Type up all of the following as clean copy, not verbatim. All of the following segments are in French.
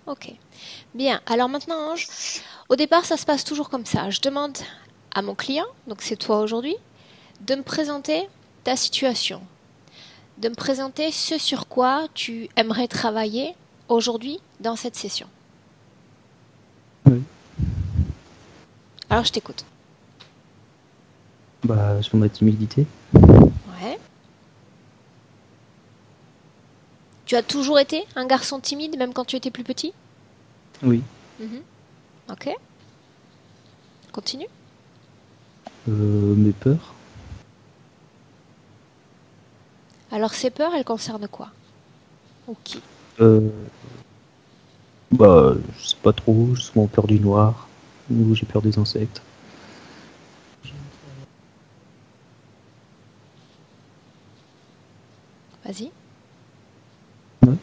Ok. Bien. Alors maintenant, Ange, au départ, ça se passe toujours comme ça. Je demande à mon client, donc c'est toi aujourd'hui, de me présenter ta situation, de me présenter ce sur quoi tu aimerais travailler aujourd'hui dans cette session. Oui. Alors je t'écoute. Bah, sur ma timidité. Ouais. Tu as toujours été un garçon timide, même quand tu étais plus petit? Oui. Mhm. Ok. Continue. Mes peurs. Alors ces peurs, elles concernent quoi? Ou qui? Euh, Bah, je sais pas trop. J'ai souvent peur du noir. Ou j'ai peur des insectes. Vas-y. Ouais.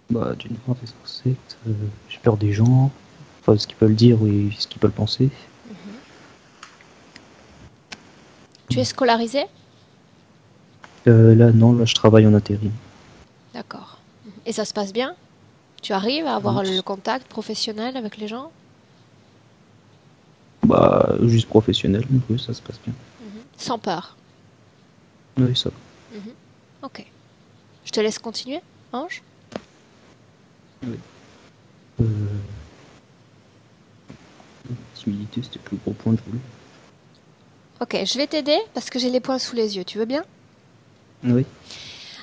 Bah, du noir, des insectes. J'ai peur des gens. Enfin, ce qu'ils peuvent dire et ce qu'ils peuvent penser. Mhm. Tu es scolarisé? Là, non. Là, je travaille en intérim. D'accord. Mhm. Et ça se passe bien? Tu arrives à avoir le Oui. contact professionnel avec les gens? Bah, juste professionnel. Oui, ça se passe bien. Mhm. Sans peur? Oui, ça va. Mhm. Ok. Je te laisse continuer, Ange. Oui. Euh, timidité, c'était le plus gros point que je voulais. Ok, je vais t'aider parce que j'ai les points sous les yeux. Tu veux bien? Oui.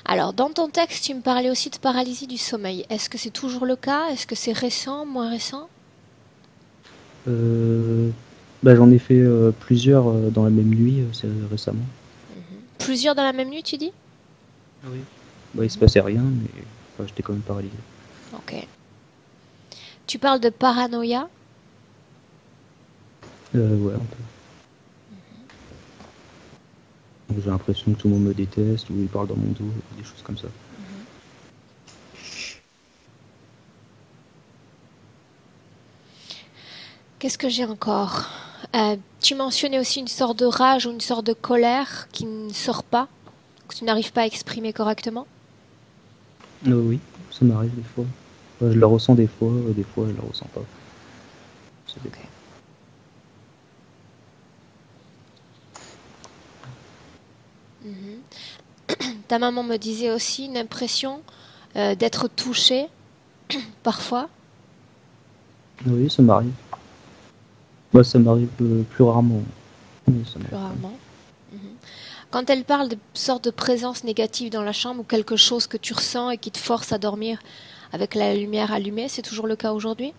Alors, dans ton texte, tu me parlais aussi de paralysie du sommeil. Est-ce que c'est toujours le cas? Est-ce que c'est récent, moins récent? Euh, Bah, j'en ai fait plusieurs dans la même nuit, c'est récemment. Mhm. Plusieurs dans la même nuit, tu dis? Oui. Bah, il se Mhm. passait rien, mais enfin, j'étais quand même paralysé. Ok. Tu parles de paranoïa? Ouais, un peu. Donc, j'ai l'impression que tout le monde me déteste, ou il parle dans mon dos, des choses comme ça. Mhm. Qu'est-ce que j'ai encore? Tu mentionnais aussi une sorte de rage ou une sorte de colère qui ne sort pas, que tu n'arrives pas à exprimer correctement. Oui, ça m'arrive des fois. Je la ressens des fois je la ressens pas. Ça Ok. dépend. Mhm. Ta maman me disait aussi une impression d'être touchée parfois, Oui, ça m'arrive. Bah, ça m'arrive plus rarement. Mais ça plus m'arrive quand même. rarement. Mhm. Quand elle parle de sorte de présence négative dans la chambre ou quelque chose que tu ressens et qui te force à dormir avec la lumière allumée, c'est toujours le cas aujourd'hui?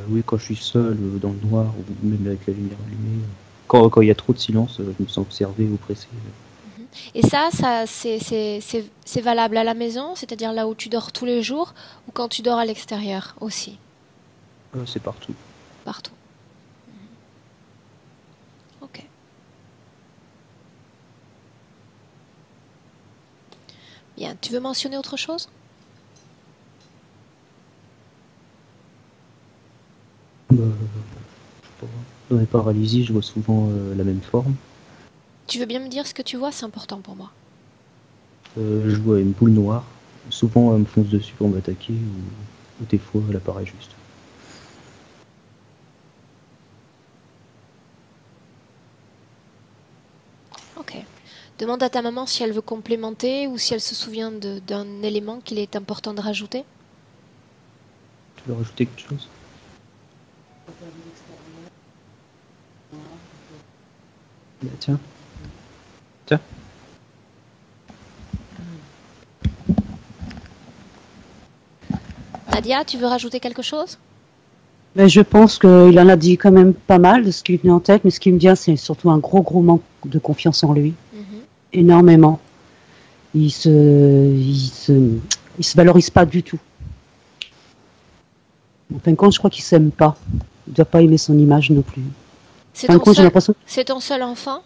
Oui, quand je suis seul, dans le noir, ou même avec la lumière allumée. Quand il y a trop de silence, je me sens observé ou pressé. Mhm. Et ça c'est valable à la maison, c'est-à-dire là où tu dors tous les jours, ou quand tu dors à l'extérieur aussi, C'est partout. partout. Ok. Bien. Tu veux mentionner autre chose? Bah, je sais pas. Dans les paralysies, je vois souvent la même forme. Tu veux bien me dire ce que tu vois? C'est important pour moi. Je vois une boule noire. Souvent, elle me fonce dessus pour m'attaquer, ou des fois, elle apparaît juste. Ok. Demande à ta maman si elle veut complémenter ou si elle se souvient d'un élément qu'il est important de rajouter. Tu veux rajouter quelque chose? Bah, tiens, tiens. Nadia, tu veux rajouter quelque chose? Mais je pense qu'il en a dit quand même pas mal de ce qui lui venait en tête, mais ce qui me vient, c'est surtout un gros manque de confiance en lui. Mhm. Énormément. Il se, il se valorise pas du tout. En fin de compte, je crois qu'il s'aime pas. Il doit pas aimer son image non plus. En C'est fin de ton compte, j'ai seul, l'impression. c'est ton seul enfant?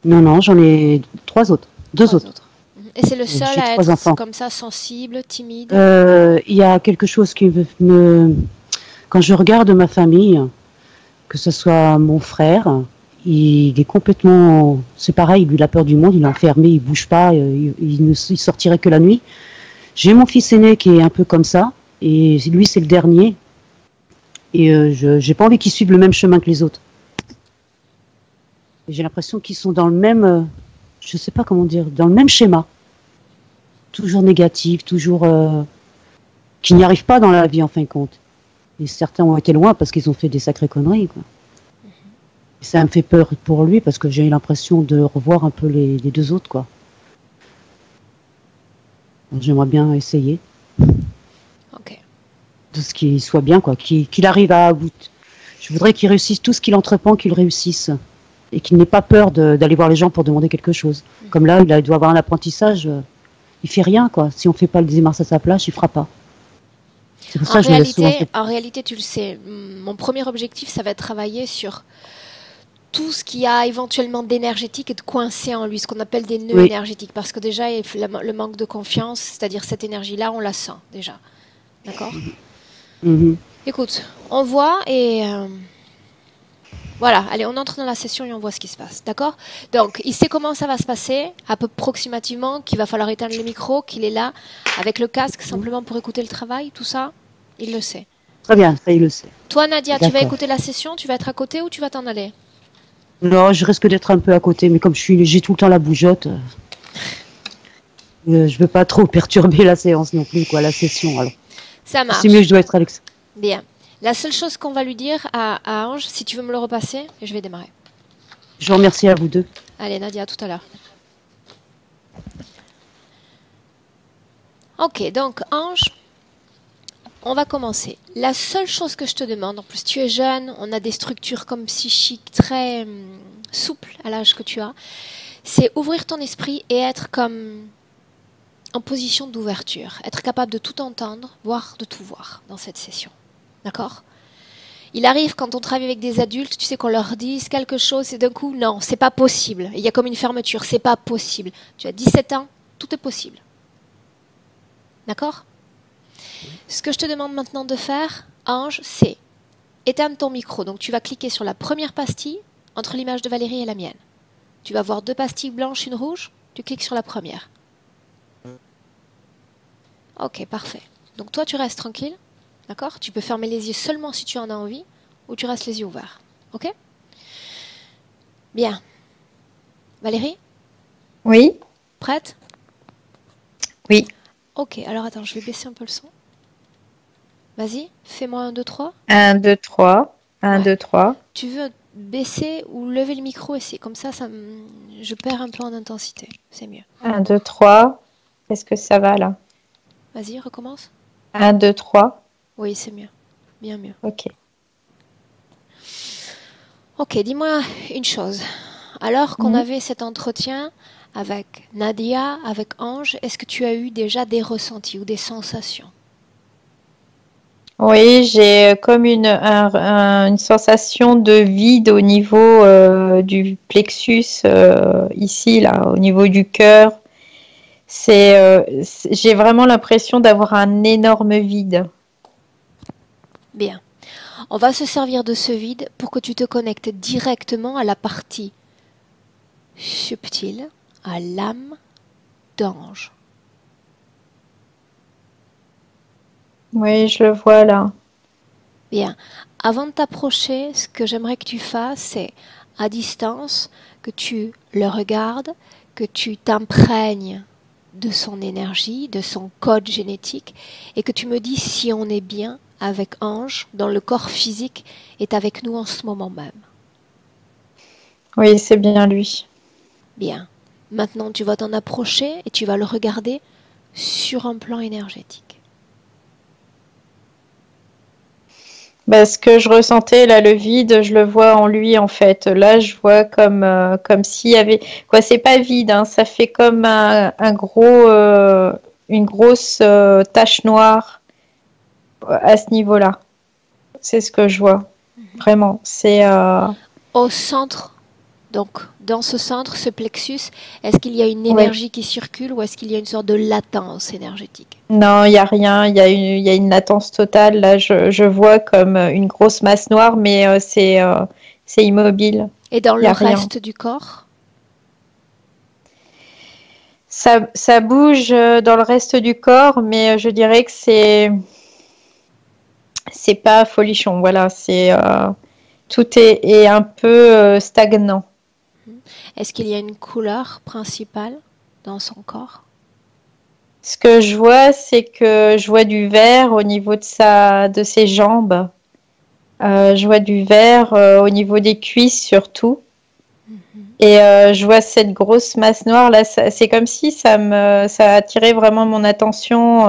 Non, j'en ai trois autres. Deux Trois autres. autres. Mhm. Et c'est le seul J'ai à trois être enfants. comme ça, sensible, timide? Il y a quelque chose qui me. Quand je regarde ma famille, que ce soit mon frère, il est complètement. C'est pareil, lui, il a peur du monde, il est enfermé, il bouge pas, il ne il sortirait que la nuit. J'ai mon fils aîné qui est un peu comme ça, et lui c'est le dernier, et je j'ai pas envie qu'il suive le même chemin que les autres. Et j'ai l'impression qu'ils sont dans le même, je sais pas comment dire, dans le même schéma, toujours négatif, toujours qui n'y arrivent pas dans la vie en fin de compte. Et certains ont été loin parce qu'ils ont fait des sacrées conneries, quoi. Et ça me fait peur pour lui parce que j'ai l'impression de revoir un peu les deux autres, quoi. Donc, j'aimerais bien essayer Ok. de ce qu'il soit bien, quoi, qu'il arrive à bout. Je voudrais qu'il réussisse tout ce qu'il entreprend, qu'il réussisse. Et qu'il n'ait pas peur d'aller voir les gens pour demander quelque chose. Comme là, il doit avoir un apprentissage, il fait rien, quoi. Si on fait pas le démarche à sa place, il fera pas. C'est pour ça que je me laisse souvent. En réalité, tu le sais, mon premier objectif, ça va être travailler sur tout ce qu'il y a éventuellement d'énergétique et de coincé en lui, ce qu'on appelle des nœuds énergétiques. Parce que déjà, le manque de confiance, c'est-à-dire cette énergie-là, on la sent déjà. D'accord. Écoute, on voit et... voilà, allez, on entre dans la session et on voit ce qui se passe, d'accord? Donc, il sait comment ça va se passer, à peu approximativement, qu'il va falloir éteindre le micro, qu'il est là, avec le casque, simplement pour écouter le travail, tout ça, il le sait. Très bien, ça il le sait. Toi, Nadia, tu vas écouter la session, tu vas être à côté ou tu vas t'en aller? Non, je risque d'être un peu à côté, mais comme j'ai tout le temps la bougeotte, je veux pas trop perturber la séance non plus, quoi, la session, alors. Ça marche. C'est mieux, je dois être à l'extérieur. Bien. La seule chose qu'on va lui dire à Ange, si tu veux me le repasser, je vais démarrer. Je vous remercie à vous deux. Allez, Nadia, à tout à l'heure. Ok, donc Ange, on va commencer. La seule chose que je te demande, en plus tu es jeune, on a des structures comme psychiques très souples à l'âge que tu as, c'est ouvrir ton esprit et être comme en position d'ouverture, être capable de tout entendre, voire de tout voir dans cette session. D'accord ? Il arrive quand on travaille avec des adultes, tu sais qu'on leur dise quelque chose et d'un coup, non, c'est pas possible. Il y a comme une fermeture, c'est pas possible. Tu as 17 ans, tout est possible. D'accord ? Ce que je te demande maintenant de faire, Ange, c'est éteindre ton micro. Donc tu vas cliquer sur la première pastille entre l'image de Valérie et la mienne. Tu vas voir 2 pastilles blanches, une rouge. Tu cliques sur la première. Ok, parfait. Donc toi, tu restes tranquille. D'accord ? Tu peux fermer les yeux seulement si tu en as envie, ou tu restes les yeux ouverts. Ok ? Bien. Valérie ? Oui. Prête ? Oui. Ok, alors attends, je vais baisser un peu le son. Vas-y, fais-moi 1, 2, 3. 1, 2, 3. 1, 2, 3. Tu veux baisser ou lever le micro et c'est comme ça, je perds un peu en intensité. C'est mieux. 1, 2, 3. Est-ce que ça va là ? Vas-y, recommence. 1, 2, 3. Oui, c'est mieux. Bien mieux. Ok. Ok, dis-moi une chose. Alors qu'on avait cet entretien avec Nadia, avec Ange, est-ce que tu as eu déjà des ressentis ou des sensations ? Oui, j'ai comme une sensation de vide au niveau du plexus ici, là, au niveau du cœur. J'ai vraiment l'impression d'avoir un énorme vide. Bien. On va se servir de ce vide pour que tu te connectes directement à la partie subtile, à l'âme d'Ange. Oui, je le vois là. Bien. Avant de t'approcher, ce que j'aimerais que tu fasses, c'est à distance, que tu le regardes, que tu t'imprègnes de son énergie, de son code génétique, et que tu me dis si on est bien avec Ange, dans le corps physique, est avec nous en ce moment même. Oui, c'est bien lui. Bien. Maintenant, tu vas t'en approcher et tu vas le regarder sur un plan énergétique. Ce que je ressentais là, le vide, je le vois en lui en fait. Là, je vois comme s'il y avait quoi. C'est pas vide, hein, ça fait comme une grosse tache noire à ce niveau-là. C'est ce que je vois. Vraiment, c'est au centre. Donc, dans ce centre, ce plexus, est-ce qu'il y a une énergie qui circule ou est-ce qu'il y a une sorte de latence énergétique ? Non, il n'y a rien. Il y a une latence totale. Là, je vois comme une grosse masse noire, mais c'est immobile. Et dans le reste du corps ? Ça bouge dans le reste du corps, mais je dirais que c'est pas folichon. Voilà, tout est un peu stagnant. Est-ce qu'il y a une couleur principale dans son corps? Ce que je vois, c'est que je vois du vert au niveau de ses jambes. Je vois du vert au niveau des cuisses surtout. Et je vois cette grosse masse noire là. C'est comme si ça a attiré vraiment mon attention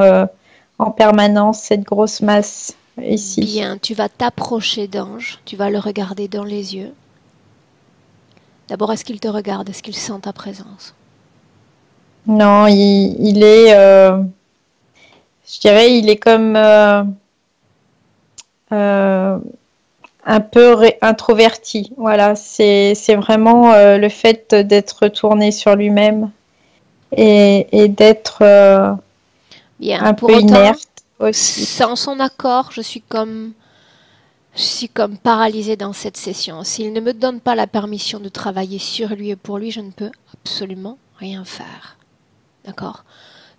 en permanence, cette grosse masse ici. Bien, tu vas t'approcher d'Ange, tu vas le regarder dans les yeux. D'abord, est-ce qu'il te regarde? Est-ce qu'il sent ta présence? Non, il est, je dirais, il est comme un peu introverti. Voilà, c'est vraiment le fait d'être tourné sur lui-même et d'être Bien, un pour peu autant, inerte aussi. sans son accord, je suis comme paralysée dans cette session. S'il ne me donne pas la permission de travailler sur lui et pour lui, je ne peux absolument rien faire. D'accord?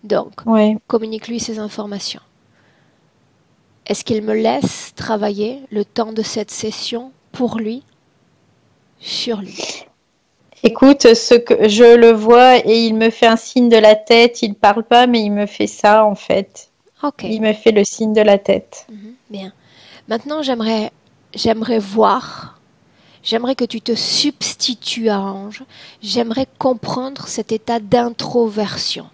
Donc, Oui. communique-lui ces informations. Est-ce qu'il me laisse travailler le temps de cette session pour lui, sur lui? Écoute, ce que je le vois et il me fait un signe de la tête. Il parle pas, mais il me fait ça en fait. Ok. Il me fait le signe de la tête. Bien. Maintenant, j'aimerais voir, j'aimerais que tu te substitues à Ange, j'aimerais comprendre cet état d'introversion.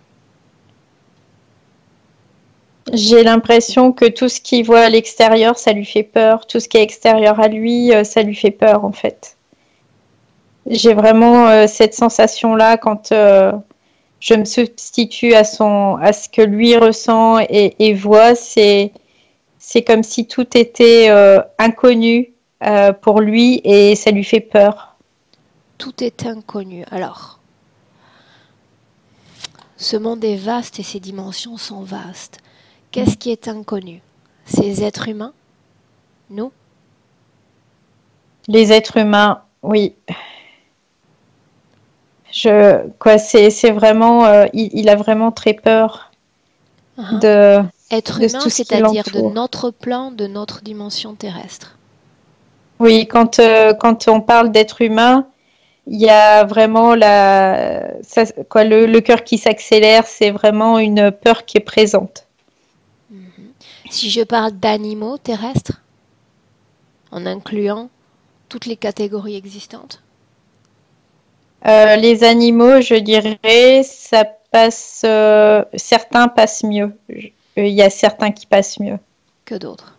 J'ai l'impression que tout ce qu'il voit à l'extérieur, ça lui fait peur. Tout ce qui est extérieur à lui, ça lui fait peur en fait. J'ai vraiment cette sensation-là quand je me substitue à ce que lui ressent et voit. C'est comme si tout était inconnu pour lui et ça lui fait peur. Tout est inconnu. Alors, ce monde est vaste et ses dimensions sont vastes. Qu'est-ce qui est inconnu? Ces êtres humains? Nous? Les êtres humains, oui. C'est vraiment, il a vraiment très peur de Être de humain, tout ce qui c'est-à-dire de l'entoure. notre plan, de notre dimension terrestre. Oui, quand on parle d'être humain, il y a vraiment le cœur qui s'accélère, c'est vraiment une peur qui est présente. Si je parle d'animaux terrestres, en incluant toutes les catégories existantes, Les animaux, je dirais, ça passe, certains passent mieux. Il y a certains qui passent mieux que d'autres.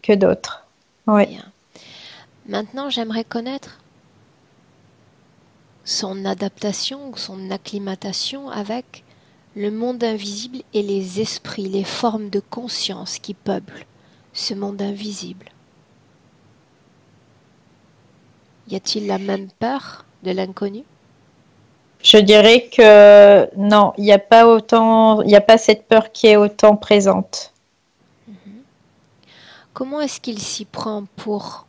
que d'autres. Oui. Bien. Maintenant, j'aimerais connaître son adaptation ou son acclimatation avec le monde invisible et les esprits, les formes de conscience qui peuplent ce monde invisible. Y a-t-il la même peur de l'inconnu? Je dirais que non, il n'y a pas cette peur qui est autant présente. Comment est-ce qu'il s'y prend pour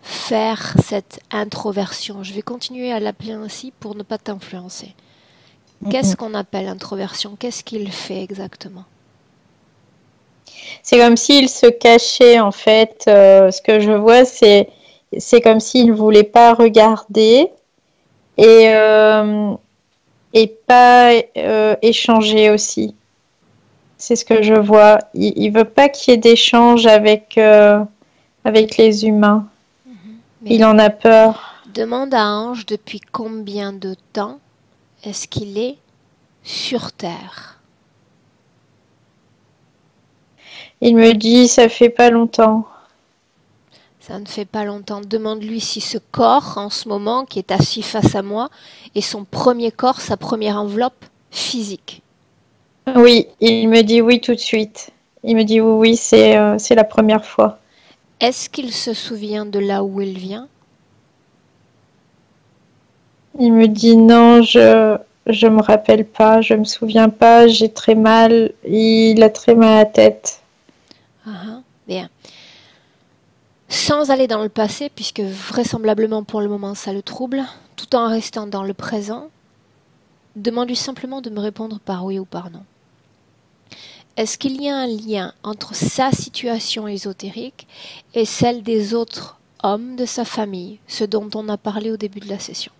faire cette introversion? Je vais continuer à l'appeler ainsi pour ne pas t'influencer. Qu'est-ce qu'on appelle introversion? Qu'est-ce qu'il fait exactement? C'est comme s'il se cachait en fait. Ce que je vois, c'est comme s'il ne voulait pas regarder et pas échanger aussi. C'est ce que je vois. Il veut pas qu'il y ait d'échange avec les humains. Mais Il en a peur. demande à Ange depuis combien de temps est-ce qu'il est sur Terre? Il me dit, ça fait pas longtemps. Ça ne fait pas longtemps. Demande-lui si ce corps, en ce moment, qui est assis face à moi, est son premier corps, sa première enveloppe physique. Oui, il me dit oui tout de suite. Il me dit oui, c'est la première fois. Est-ce qu'il se souvient de là où il vient? Il me dit non, je me rappelle pas, je me souviens pas, j'ai très mal, il a très mal à la tête. Bien. Sans aller dans le passé, puisque vraisemblablement pour le moment ça le trouble, tout en restant dans le présent, demande-lui simplement de me répondre par oui ou par non. Est-ce qu'il y a un lien entre sa situation ésotérique et celle des autres hommes de sa famille, ce dont on a parlé au début de la session?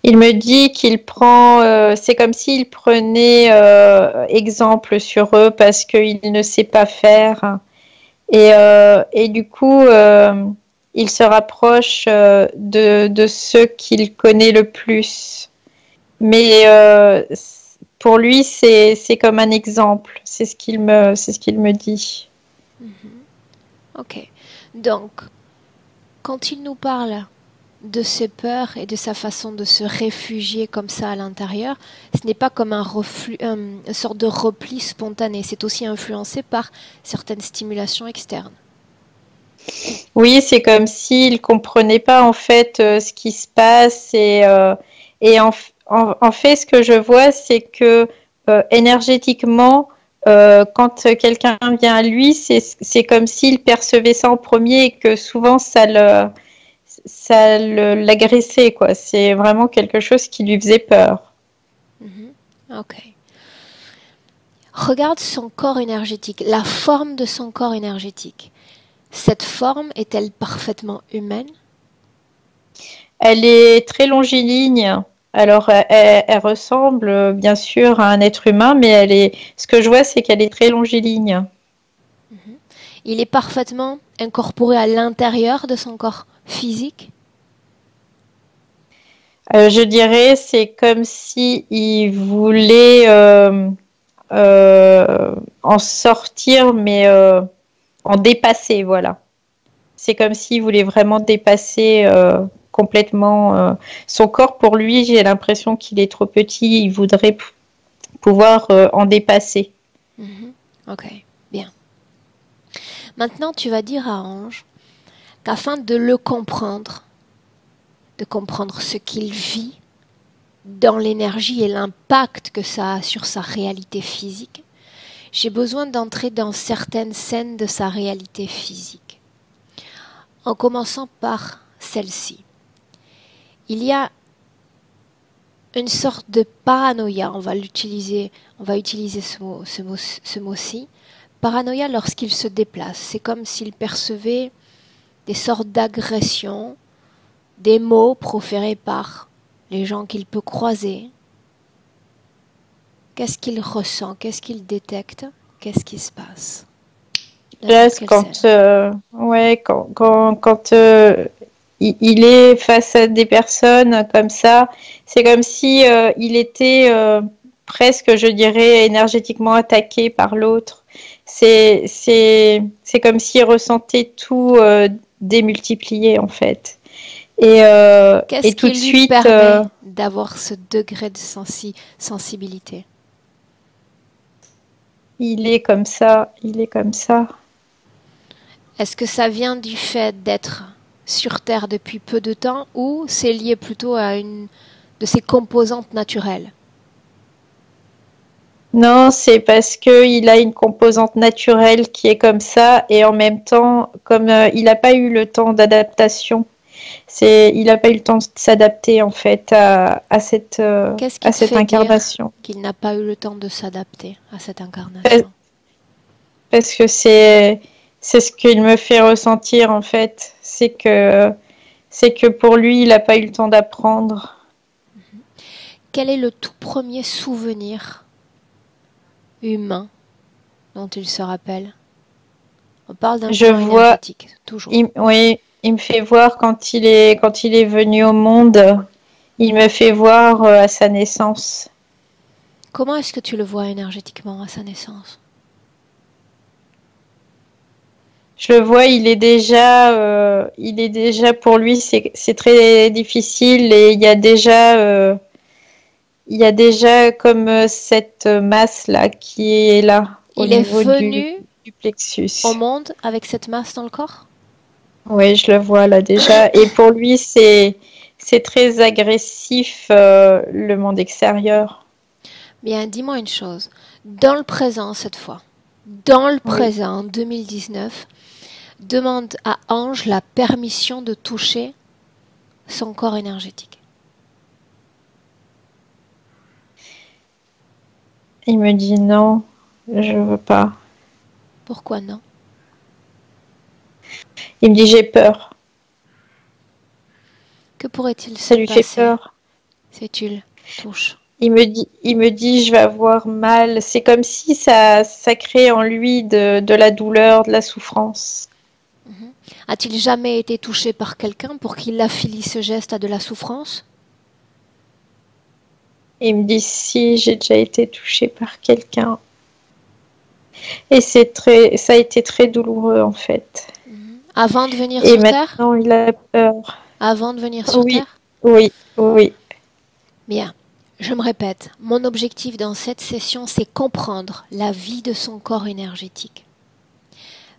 Il me dit qu'il prend, c'est comme s'il prenait exemple sur eux parce qu'il ne sait pas faire. Et du coup, il se rapproche de ceux qu'il connaît le plus. Mais pour lui, c'est comme un exemple. C'est ce qu'il me dit. Ok. Donc, quand il nous parle de ses peurs et de sa façon de se réfugier comme ça à l'intérieur, ce n'est pas comme une sorte de repli spontané. C'est aussi influencé par certaines stimulations externes. Oui, c'est comme s'il comprenait pas en fait ce qui se passe et en fait, ce que je vois, c'est que énergétiquement, quand quelqu'un vient à lui, c'est comme s'il percevait ça en premier et que souvent l'agressait, quoi. C'est vraiment quelque chose qui lui faisait peur. Ok. Regarde son corps énergétique, la forme de son corps énergétique. Cette forme est-elle parfaitement humaine? Elle est très longiligne. Alors, elle ressemble bien sûr à un être humain, mais ce que je vois, c'est qu'elle est très longiligne. Il est parfaitement incorporé à l'intérieur de son corps physique? Je dirais, c'est comme si il voulait en sortir, mais en dépasser, voilà. C'est comme s'il voulait vraiment dépasser complètement son corps. Pour lui, j'ai l'impression qu'il est trop petit. Il voudrait pouvoir en dépasser. Ok, bien. Maintenant, tu vas dire à Ange qu'afin de le comprendre, de comprendre ce qu'il vit dans l'énergie et l'impact que ça a sur sa réalité physique, j'ai besoin d'entrer dans certaines scènes de sa réalité physique. En commençant par celle-ci. Il y a une sorte de paranoïa, on va utiliser ce mot-ci. Paranoïa lorsqu'il se déplace, c'est comme s'il percevait des sortes d'agressions, des mots proférés par les gens qu'il peut croiser. Qu'est-ce qu'il ressent? Qu'est-ce qu'il détecte? Qu'est-ce qui se passe? Là, quand il est face à des personnes comme ça, c'est comme si il était presque, je dirais, énergétiquement attaqué par l'autre. C'est comme s'il ressentait tout démultiplié en fait. Qu'est-ce Tout de qui lui suite, permet d'avoir ce degré de sensibilité? il est comme ça, il est comme ça. Est-ce que ça vient du fait d'être sur Terre depuis peu de temps ou c'est lié plutôt à une de ses composantes naturelles? Non, c'est parce qu'il a une composante naturelle qui est comme ça et en même temps, comme il n'a pas eu le temps d'adaptation, il n'a pas eu le temps de s'adapter en fait à cette Qu'est-ce qui te fait incarnation. dire qu'il n'a pas eu le temps de s'adapter à cette incarnation? Parce que c'est ce qu'il me fait ressentir en fait, c'est que pour lui, il n'a pas eu le temps d'apprendre. Quel est le tout premier souvenir humain dont il se rappelle? On parle d'un plan énergétique, toujours. Oui, il me fait voir quand il est venu au monde. Il me fait voir à sa naissance. Comment est-ce que tu le vois énergétiquement à sa naissance? Je le vois, il est déjà pour lui, c'est très difficile et il y a déjà comme cette masse là qui est là au niveau du plexus. Au monde avec cette masse dans le corps? Oui, je le vois là déjà. Et pour lui, c'est très agressif le monde extérieur. Bien, dis-moi une chose. Dans le présent cette fois, dans le présent 2019, demande à Ange la permission de toucher son corps énergétique. Il me dit non, je veux pas. Pourquoi non? Il me dit j'ai peur. Que pourrait-il Ça se lui fait passer peur. si tu le touches? Il me dit, je vais avoir mal. C'est comme si ça crée en lui de la douleur, de la souffrance. A-t-il jamais été touché par quelqu'un pour qu'il affilie ce geste à de la souffrance? Il me dit si j'ai déjà été touchée par quelqu'un. Et ça a été très douloureux en fait. Avant de venir Et sur Terre? maintenant il a peur. Avant de venir sur Oui, Terre? oui, oui. Bien. Je me répète, mon objectif dans cette session, c'est comprendre la vie de son corps énergétique.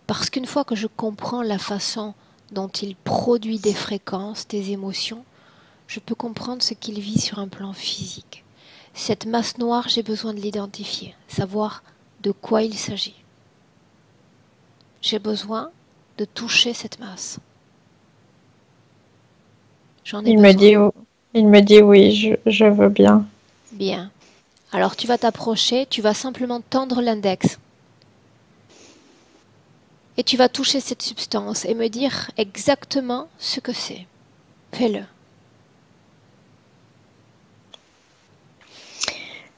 Parce qu'une fois que je comprends la façon dont il produit des fréquences, des émotions, je peux comprendre ce qu'il vit sur un plan physique. Cette masse noire, j'ai besoin de l'identifier, savoir de quoi il s'agit. J'ai besoin de toucher cette masse. J'en ai Il besoin. me dit oui, je veux bien. Bien. Alors tu vas t'approcher, tu vas simplement tendre l'index. Et tu vas toucher cette substance et me dire exactement ce que c'est. Fais-le.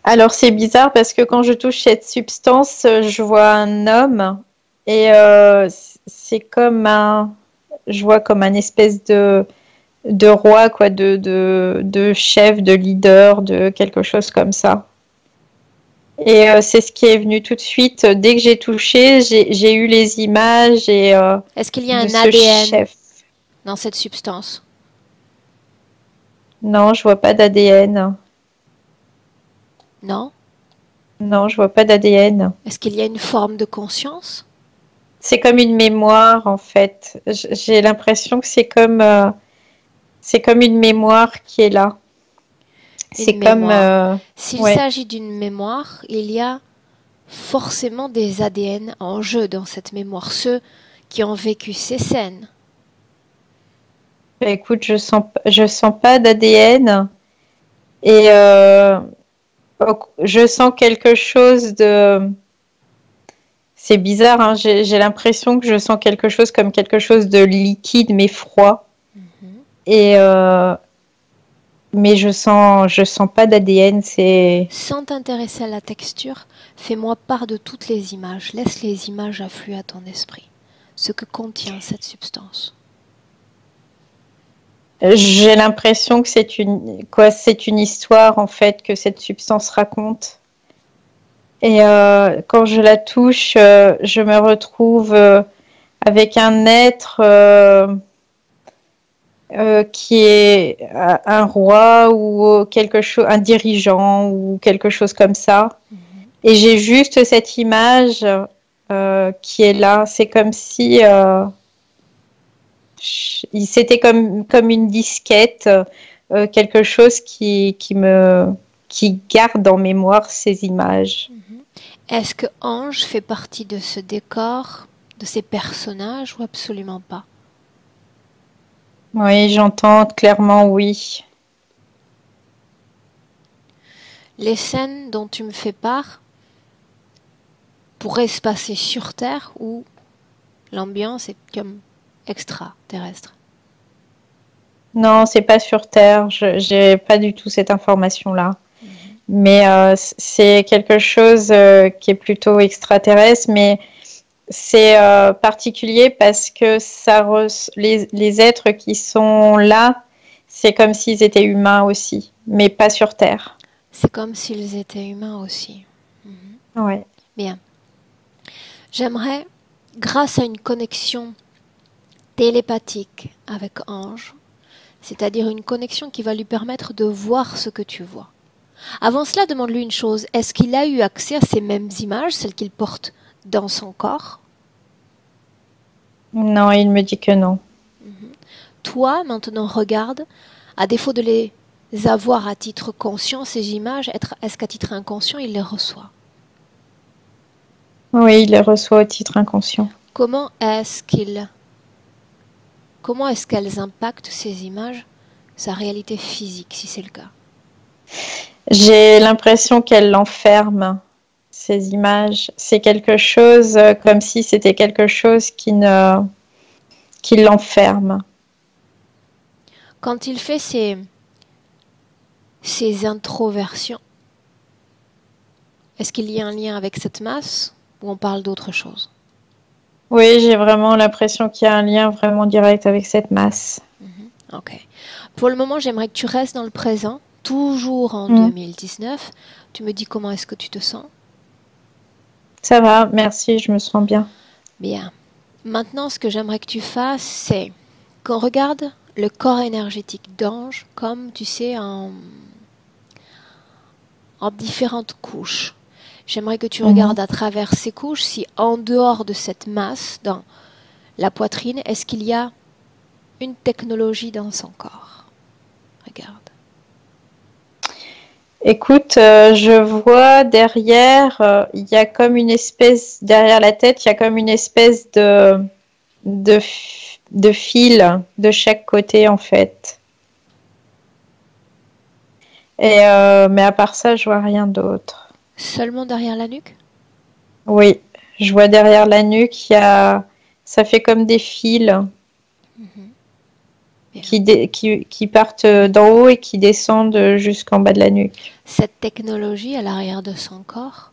Alors c'est bizarre parce que quand je touche cette substance, je vois un homme et c'est je vois comme un espèce de roi, quoi, de chef, de leader, de quelque chose comme ça. Et c'est ce qui est venu tout de suite. Dès que j'ai touché, j'ai eu les images Est-ce qu'il y a de un ce ADN chef. dans cette substance? Non, je vois pas d'ADN. Non? Non, je vois pas d'ADN. Est-ce qu'il y a une forme de conscience? C'est comme une mémoire, en fait. J'ai l'impression que c'est comme une mémoire qui est là. C'est Une comme... mémoire. S'il ouais. s'agit d'une mémoire, il y a forcément des ADN en jeu dans cette mémoire. Ceux qui ont vécu ces scènes. Bah, écoute, je sens pas d'ADN et je sens quelque chose de... C'est bizarre, hein, j'ai l'impression que je sens quelque chose comme quelque chose de liquide mais froid. Et mais je sens pas d'ADN. Sans t'intéresser à la texture, fais-moi part de toutes les images. Laisse les images affluer à ton esprit. Ce que contient cette substance. J'ai l'impression que c'est une histoire en fait que cette substance raconte. Et quand je la touche, je me retrouve avec un être qui est un roi ou quelque chose, un dirigeant ou quelque chose comme ça. Et j'ai juste cette image qui est là. C'est comme si c'était comme une disquette, quelque chose qui garde en mémoire ces images. Est-ce que Ange fait partie de ce décor, de ces personnages ou absolument pas? Oui, j'entends clairement oui. Les scènes dont tu me fais part pourraient se passer sur Terre ou l'ambiance est comme extraterrestre? Non, c'est pas sur Terre. J'ai pas du tout cette information-là. Mais c'est quelque chose qui est plutôt extraterrestre, mais c'est particulier parce que les êtres qui sont là, c'est comme s'ils étaient humains aussi, mais pas sur Terre. C'est comme s'ils étaient humains aussi. Ouais. Bien. J'aimerais, grâce à une connexion télépathique avec Ange, c'est-à-dire une connexion qui va lui permettre de voir ce que tu vois. Avant cela, demande-lui une chose. Est-ce qu'il a eu accès à ces mêmes images, celles qu'il porte dans son corps? Non, il me dit que non. Toi, maintenant, regarde, à défaut de les avoir à titre conscient, ces images, est-ce qu'à titre inconscient, il les reçoit? Oui, il les reçoit au titre inconscient. Comment est-ce qu'elles impactent ces images, sa réalité physique, si c'est le cas? J'ai l'impression qu'elle l'enferme. ces images. C'est quelque chose comme si c'était quelque chose qui l'enferme. Quand il fait ces introversions, est-ce qu'il y a un lien avec cette masse ou on parle d'autre chose? Oui, j'ai vraiment l'impression qu'il y a un lien vraiment direct avec cette masse. Ok. Pour le moment, j'aimerais que tu restes dans le présent, toujours en 2019. Tu me dis comment est-ce que tu te sens? Ça va, merci, je me sens bien. Bien. Maintenant, ce que j'aimerais que tu fasses, c'est qu'on regarde le corps énergétique d'Ange comme, tu sais, en différentes couches. J'aimerais que tu regardes à travers ces couches si en dehors de cette masse, dans la poitrine, est-ce qu'il y a une technologie dans son corps? Regarde. Écoute, je vois derrière, il y a comme une espèce, derrière la tête, il y a comme une espèce de fil de chaque côté en fait. Et, mais à part ça, je vois rien d'autre. Seulement derrière la nuque? Oui, je vois derrière la nuque, ça fait comme des fils qui partent d'en haut et qui descendent jusqu'en bas de la nuque. Cette technologie à l'arrière de son corps,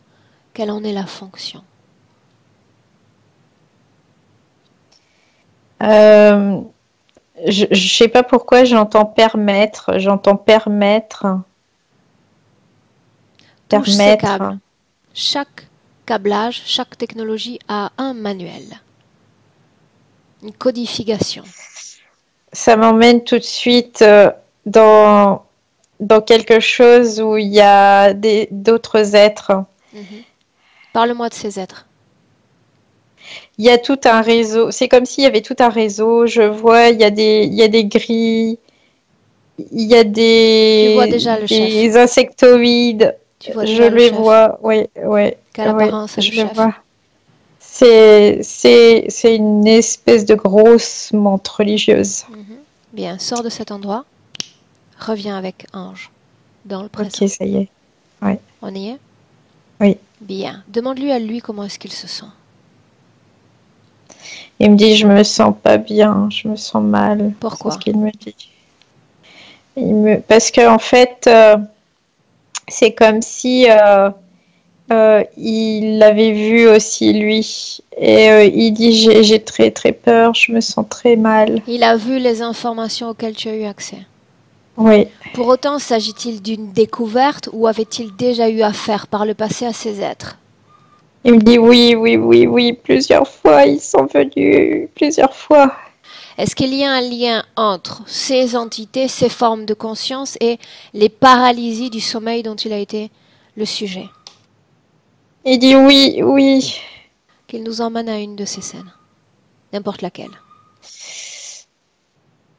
quelle en est la fonction? Je sais pas pourquoi j'entends permettre. Touche ces câbles. Chaque câblage, chaque technologie a un manuel, une codification. Ça m'emmène tout de suite dans quelque chose où il y a d'autres êtres. Parle-moi de ces êtres. Il y a tout un réseau. C'est comme s'il y avait tout un réseau. Je vois, il y a des grilles. Il y a Tu vois déjà le chef. insectoïdes. Tu vois je déjà le les chef. vois. Oui. Quelle apparence a le je chef? vois. C'est une espèce de grosse menthe religieuse. Bien, sors de cet endroit. Reviens avec Ange dans le présent. Ok, ça y est. Ouais. On y est? Oui. Bien. Demande-lui à lui comment est-ce qu'il se sent. Il me dit, je me sens pas bien, je me sens mal. Pourquoi? C'est ce qu'il me dit. Parce que en fait, c'est comme si il l'avait vu aussi lui. Et il dit, j'ai très très peur, je me sens très mal. Il a vu les informations auxquelles tu as eu accès. Oui. Pour autant, s'agit-il d'une découverte ou avait-il déjà eu affaire par le passé à ces êtres? Il me dit oui, plusieurs fois, ils sont venus, plusieurs fois. Est-ce qu'il y a un lien entre ces entités, ces formes de conscience et les paralysies du sommeil dont il a été le sujet? Il dit oui. Qu'il nous emmène à une de ces scènes, n'importe laquelle.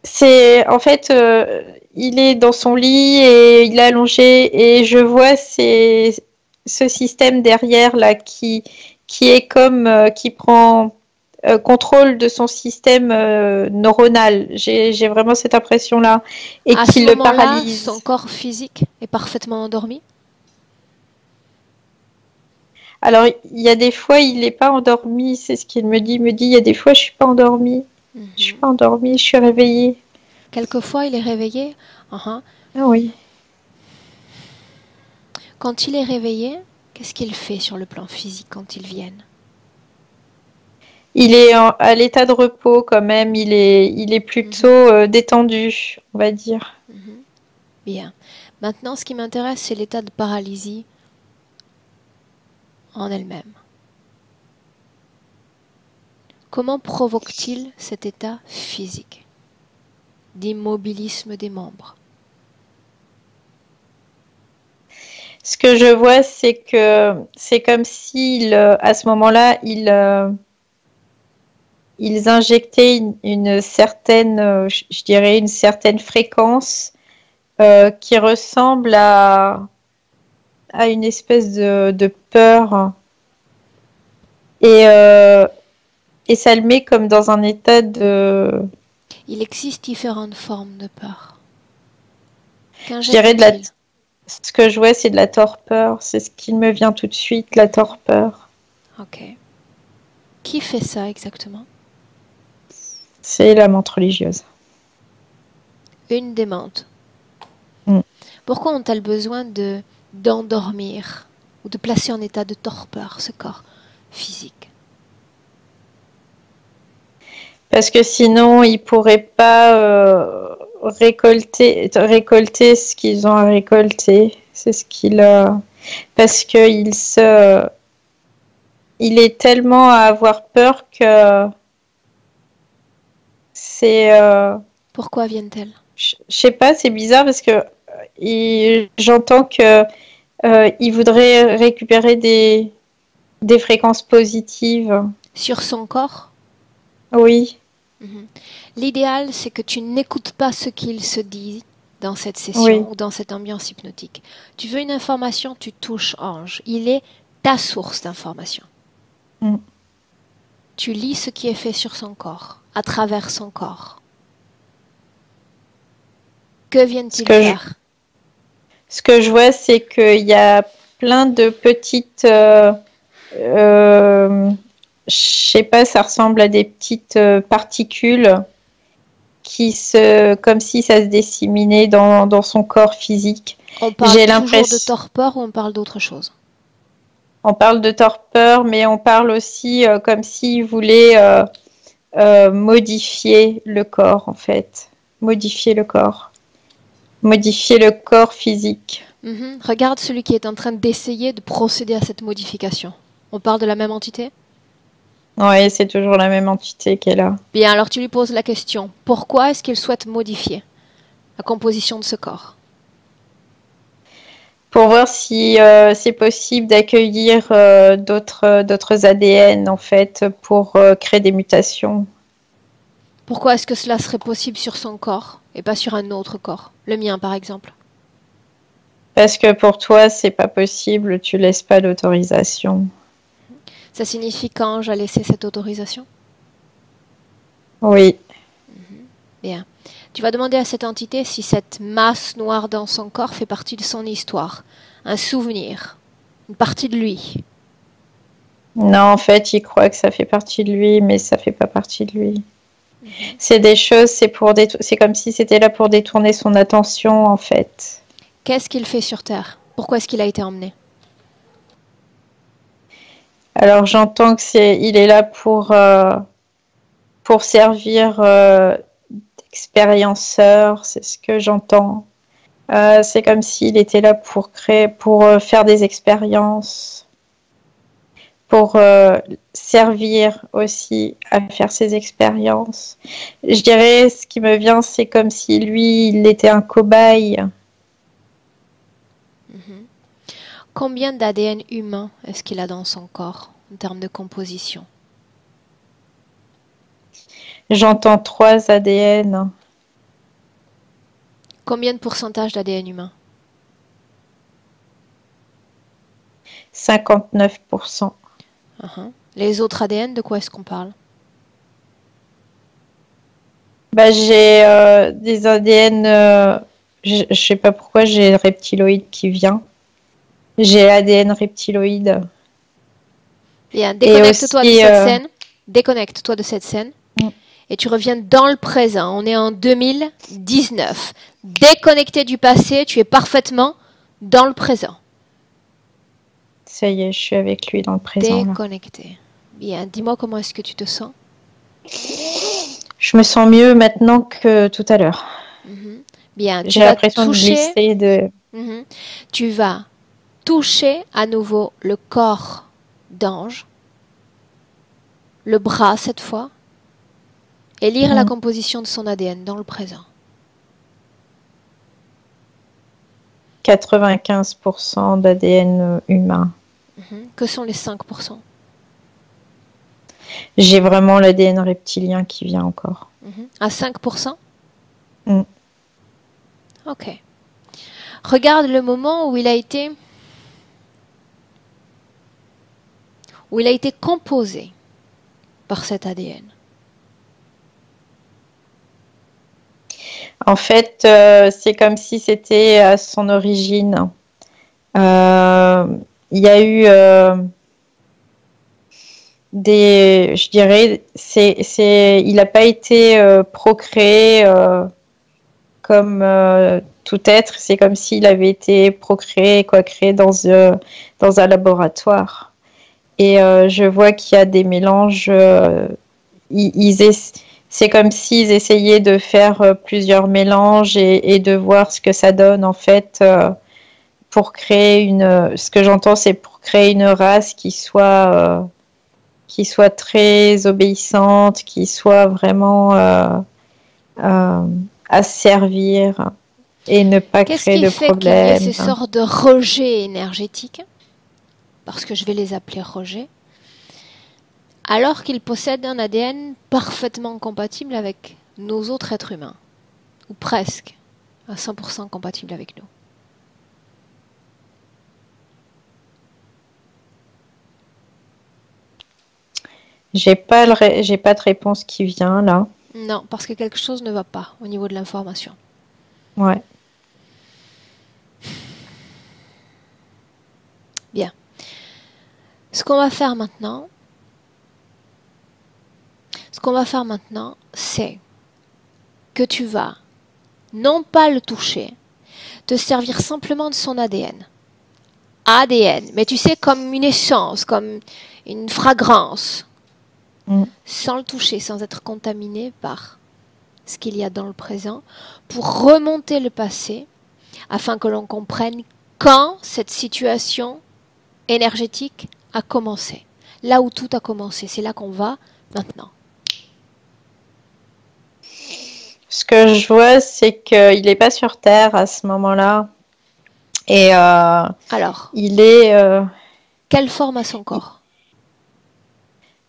C'est en fait, il est dans son lit et il est allongé et je vois ce système derrière là qui est comme qui prend contrôle de son système neuronal. J'ai vraiment cette impression là et à qui ce le moment-là, paralyse. son corps physique est parfaitement endormi. Alors il y a des fois il n'est pas endormi, c'est ce qu'il me dit. Il me dit il y a des fois je suis pas endormi. Je suis pas endormie, je suis réveillée. Quelquefois, il est réveillé. Ah oui. Quand il est réveillé, qu'est-ce qu'il fait sur le plan physique quand ils viennent? Il est à l'état de repos quand même. Il est plutôt détendu, on va dire. Bien. Maintenant, ce qui m'intéresse, c'est l'état de paralysie en elle-même. Comment provoque-t-il cet état physique d'immobilisme des membres? Ce que je vois, c'est que c'est comme s'il, à ce moment-là, ils injectaient une certaine, je dirais, une certaine fréquence qui ressemble à une espèce de peur. Et ça le met comme dans un état de... Il existe différentes formes de peur. Je dirais Ce que je vois, c'est de la torpeur. C'est ce qui me vient tout de suite, la torpeur. Ok. Qui fait ça exactement? C'est la menthe religieuse. Une démente. Mm. Pourquoi ont-elles besoin d'endormir ou de placer en état de torpeur ce corps physique? Parce que sinon, ils pourraient pas récolter ce qu'ils ont à récolter. C'est ce qu'il parce que il est tellement à avoir peur que c'est Pourquoi viennent-elles? je sais pas, c'est bizarre parce que j'entends que il voudrait récupérer des fréquences positives. Sur son corps? Oui, Mhm. L'idéal, c'est que tu n'écoutes pas ce qu'il se dit dans cette session oui, ou dans cette ambiance hypnotique. Tu veux une information, tu touches Ange. Il est ta source d'information. Mm. Tu lis ce qui est fait sur son corps, à travers son corps. Que viennent-ils faire? Ce que je vois, c'est qu'il y a plein de petites, je sais pas, ça ressemble à des petites particules comme si ça se disséminait dans son corps physique. On parle J'ai toujours de l'impression, torpeur ou on parle d'autre chose? on parle de torpeur, mais on parle aussi comme s'il voulait modifier le corps, en fait. Modifier le corps. Modifier le corps physique. Mhm. Regarde celui qui est en train d'essayer de procéder à cette modification. On parle de la même entité? Oui, c'est toujours la même entité qui est là. Bien, alors tu lui poses la question. Pourquoi est-ce qu'il souhaite modifier la composition de ce corps? Pour voir si c'est possible d'accueillir d'autres ADN, en fait, pour créer des mutations. Pourquoi est-ce que cela serait possible sur son corps et pas sur un autre corps? Le mien, par exemple. Parce que pour toi, c'est pas possible, tu laisses pas d'autorisation. Ça signifie qu'Ange a laissé cette autorisation? Oui. Bien. Tu vas demander à cette entité si cette masse noire dans son corps fait partie de son histoire, un souvenir, une partie de lui. Non, en fait, il croit que ça fait partie de lui, mais ça fait pas partie de lui. C'est des choses, c'est comme si c'était là pour détourner son attention, en fait. Qu'est-ce qu'il fait sur Terre? Pourquoi est-ce qu'il a été emmené? Alors j'entends il est là pour servir d'expérienceur, c'est ce que j'entends. C'est comme s'il était là pour faire des expériences, pour servir aussi à faire ses expériences. Je dirais, ce qui me vient, c'est comme si lui, il était un cobaye. Combien d'ADN humain est-ce qu'il a dans son corps en termes de composition? J'entends 3 ADN. Combien de pourcentage d'ADN humain? 59%. Les autres ADN, de quoi est-ce qu'on parle? Bah, j'ai des ADN, je sais pas pourquoi j'ai le reptiloïde qui vient. J'ai l'ADN reptiloïde. Bien, déconnecte-toi de cette scène. Déconnecte-toi de cette scène. Et tu reviens dans le présent. On est en 2019. Déconnecté du passé, tu es parfaitement dans le présent. Ça y est, je suis avec lui dans le présent. Déconnecté. Là. Bien, dis-moi comment est-ce que tu te sens? Je me sens mieux maintenant que tout à l'heure. Bien, j'ai l'impression de glisser Tu vas toucher à nouveau le corps d'Ange, le bras cette fois, et lire la composition de son ADN dans le présent. 95% d'ADN humain. Que sont les 5%? J'ai vraiment l'ADN reptilien qui vient encore. À 5%? Ok. Regarde le moment où il a été composé par cet ADN. En fait, c'est comme si c'était à son origine. Il y a eu je dirais, il n'a pas été procréé comme tout être. C'est comme s'il avait été procréé, créé dans un laboratoire. Et je vois qu'il y a des mélanges. C'est comme s'ils essayaient de faire plusieurs mélanges et de voir ce que ça donne en fait pour créer ce que j'entends, c'est pour créer une race qui soit très obéissante, qui soit vraiment à servir et ne pas créer de problèmes. Qu'est-ce qui fait qu'il y a ces sortes de rejets énergétiques, parce que je vais les appeler rejets, alors qu'ils possèdent un ADN parfaitement compatible avec nos autres êtres humains, ou presque à 100% compatible avec nous? J'ai pas de réponse qui vient là. Non, parce que quelque chose ne va pas au niveau de l'information. Ouais. Bien. Ce qu'on va faire maintenant, c'est que tu vas non pas le toucher, te servir simplement de son ADN. ADN, mais tu sais, comme une essence, comme une fragrance. Sans le toucher, sans être contaminé par ce qu'il y a dans le présent, pour remonter le passé, afin que l'on comprenne quand cette situation énergétique a commencé. Là où tout a commencé, c'est là qu'on va maintenant. Ce que je vois, c'est qu'il n'est pas sur Terre à ce moment-là. Et alors, il est... quelle forme a son corps?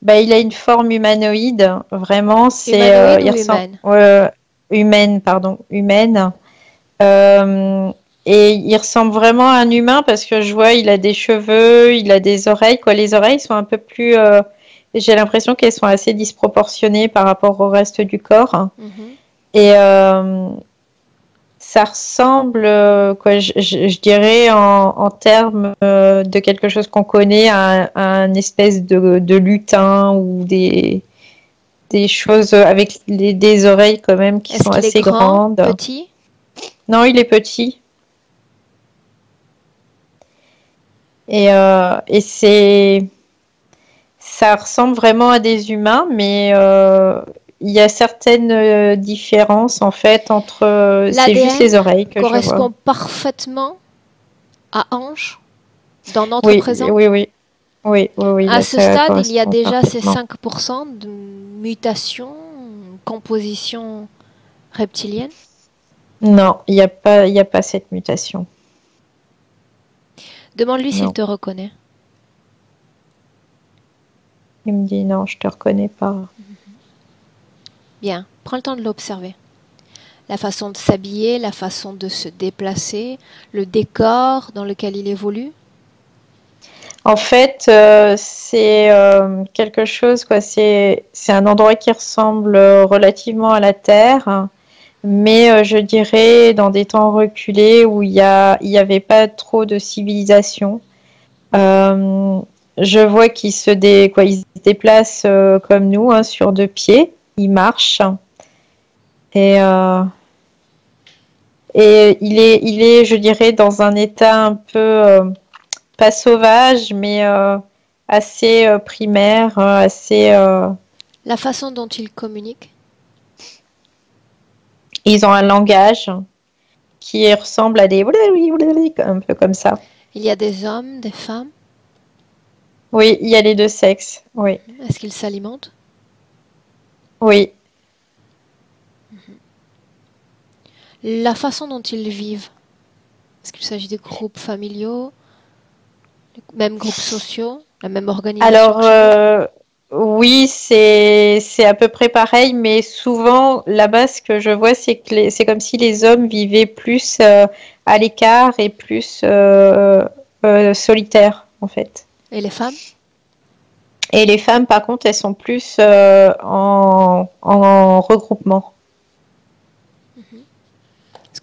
Il a une forme humanoïde, vraiment. Humanoïde ou humaine? Humaine, pardon, humaine. Et il ressemble vraiment à un humain parce que je vois, il a des cheveux, il a des oreilles. Les oreilles sont un peu plus... j'ai l'impression qu'elles sont assez disproportionnées par rapport au reste du corps. Et ça ressemble, je dirais, en termes de quelque chose qu'on connaît, à un espèce de lutin ou des choses avec des oreilles quand même qui sont assez grandes. Petit? Non, il est petit. Et ça ressemble vraiment à des humains, mais il y a certaines différences en fait entre c'est juste les oreilles que je vois. Correspond parfaitement à Ange dans notre présent. Oui. À ce stade, il y a déjà ces 5% de mutation, composition reptilienne. Non, il n'y a pas cette mutation. Demande-lui s'il te reconnaît. Il me dit non, je te reconnais pas. Bien, prends le temps de l'observer. La façon de s'habiller, la façon de se déplacer, le décor dans lequel il évolue. En fait, c'est quelque chose, c'est un endroit qui ressemble relativement à la Terre, mais je dirais dans des temps reculés où il y avait pas trop de civilisation. Je vois qu'il se déplace comme nous, sur deux pieds. Il marche et il est, je dirais, dans un état un peu pas sauvage, mais assez primaire, assez. La façon dont ils communiquent. Ils ont un langage qui ressemble à des un peu comme ça. Il y a des hommes, des femmes. Oui, il y a les deux sexes. Oui. Est-ce qu'ils s'alimentent? Oui. La façon dont ils vivent. Est-ce qu'il s'agit de groupes familiaux, même groupes sociaux, la même organisation? Alors, oui, c'est à peu près pareil, mais souvent, là-bas, ce que je vois, c'est que c'est comme si les hommes vivaient plus à l'écart et plus solitaires, en fait. Et les femmes? Et les femmes, par contre, elles sont plus en regroupement.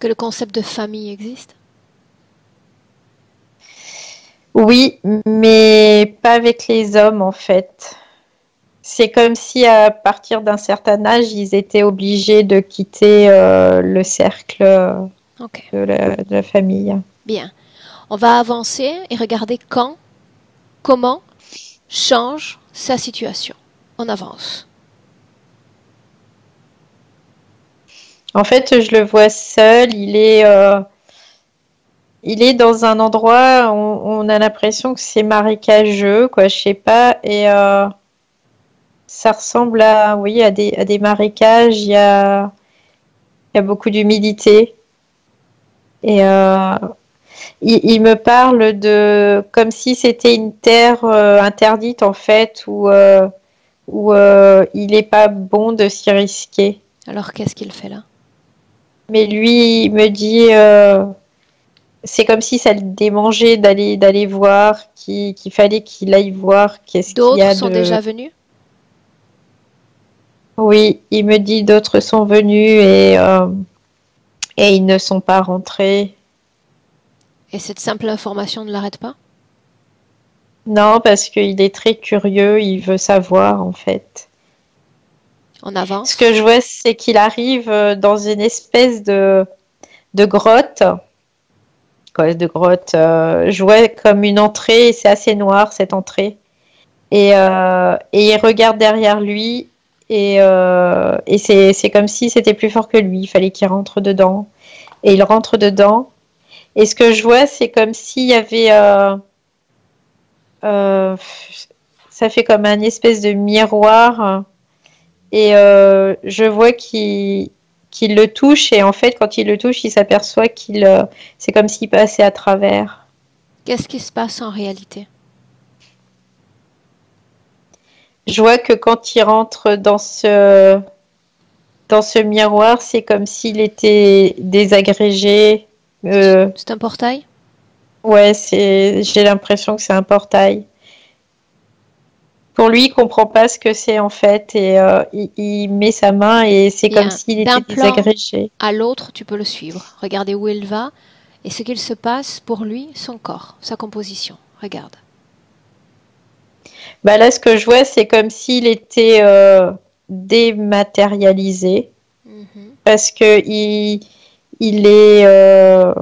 que le concept de famille existe? Oui, mais pas avec les hommes en fait. C'est comme si à partir d'un certain âge, ils étaient obligés de quitter le cercle Ok, de la famille. bien. On va avancer et regarder quand, comment change sa situation. On avance. En fait, je le vois seul. Il est dans un endroit, on a l'impression que c'est marécageux, quoi, je sais pas. Et ça ressemble à, oui, à des marécages. Il y a beaucoup d'humidité. Et il me parle de comme si c'était une terre interdite en fait, où il n'est pas bon de s'y risquer. Alors, qu'est-ce qu'il fait là? Mais lui, il me dit, c'est comme si ça le démangeait d'aller voir, qu'il fallait qu'il aille voir qu'est-ce qu'il y D'autres a sont de. déjà venus? Oui, il me dit d'autres sont venus et ils ne sont pas rentrés. Et cette simple information ne l'arrête pas? Non, parce qu'il est très curieux, il veut savoir en fait. On Ce avance. que je vois, c'est qu'il arrive dans une espèce de grotte. Quoi, de grotte. Je vois comme une entrée, et c'est assez noir cette entrée. Et il regarde derrière lui, et c'est comme si c'était plus fort que lui. Il fallait qu'il rentre dedans. Et il rentre dedans. Et ce que je vois, c'est comme s'il y avait. Euh, ça fait comme un espèce de miroir. Et je vois qu'il le touche. Et en fait, quand il le touche, il s'aperçoit c'est comme s'il passait à travers. Qu'est-ce qui se passe en réalité? Je vois que quand il rentre dans ce miroir, c'est comme s'il était désagrégé. C'est un portail? Ouais, j'ai l'impression que c'est un portail. Pour lui, il comprend pas ce que c'est en fait, et il met sa main et c'est comme Bien. s'il D'un était plan désagrégé. à l'autre, tu peux le suivre. Regardez où il va et ce qu'il se passe pour lui, son corps, sa composition. Regarde. Bah là, ce que je vois, c'est comme s'il était dématérialisé, Mhm. parce que il est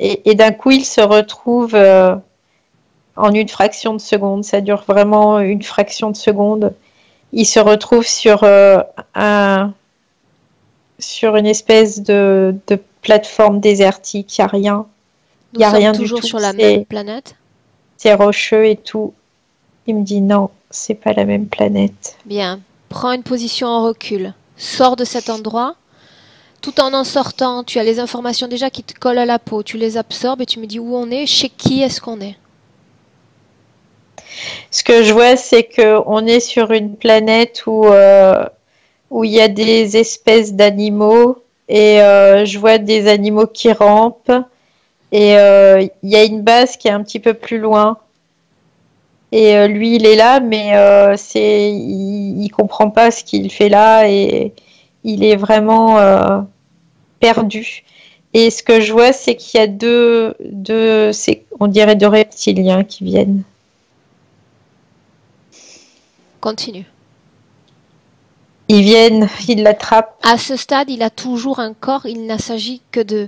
et d'un coup, il se retrouve en une fraction de seconde. Ça dure vraiment une fraction de seconde. Il se retrouve sur une espèce de plateforme désertique. Il n'y a rien. Il Nous n'y a sommes rien du toujours tout. sur la même planète? C'est rocheux et tout. Il me dit non, c'est pas la même planète. Bien. Prends une position en recul. Sors de cet endroit. Tout en sortant, tu as les informations déjà qui te collent à la peau. Tu les absorbes et tu me dis où on est, chez qui est-ce qu'on est. Ce que je vois, c'est qu'on est sur une planète où il y a des espèces d'animaux, et je vois des animaux qui rampent, et il y a une base qui est un petit peu plus loin. Et lui, il est là, mais il comprend pas ce qu'il fait là, et il est vraiment perdu. Et ce que je vois, c'est qu'il y a on dirait deux reptiliens qui viennent. Continue. Ils viennent, ils l'attrapent. À ce stade, il a toujours un corps. Il ne s'agit que de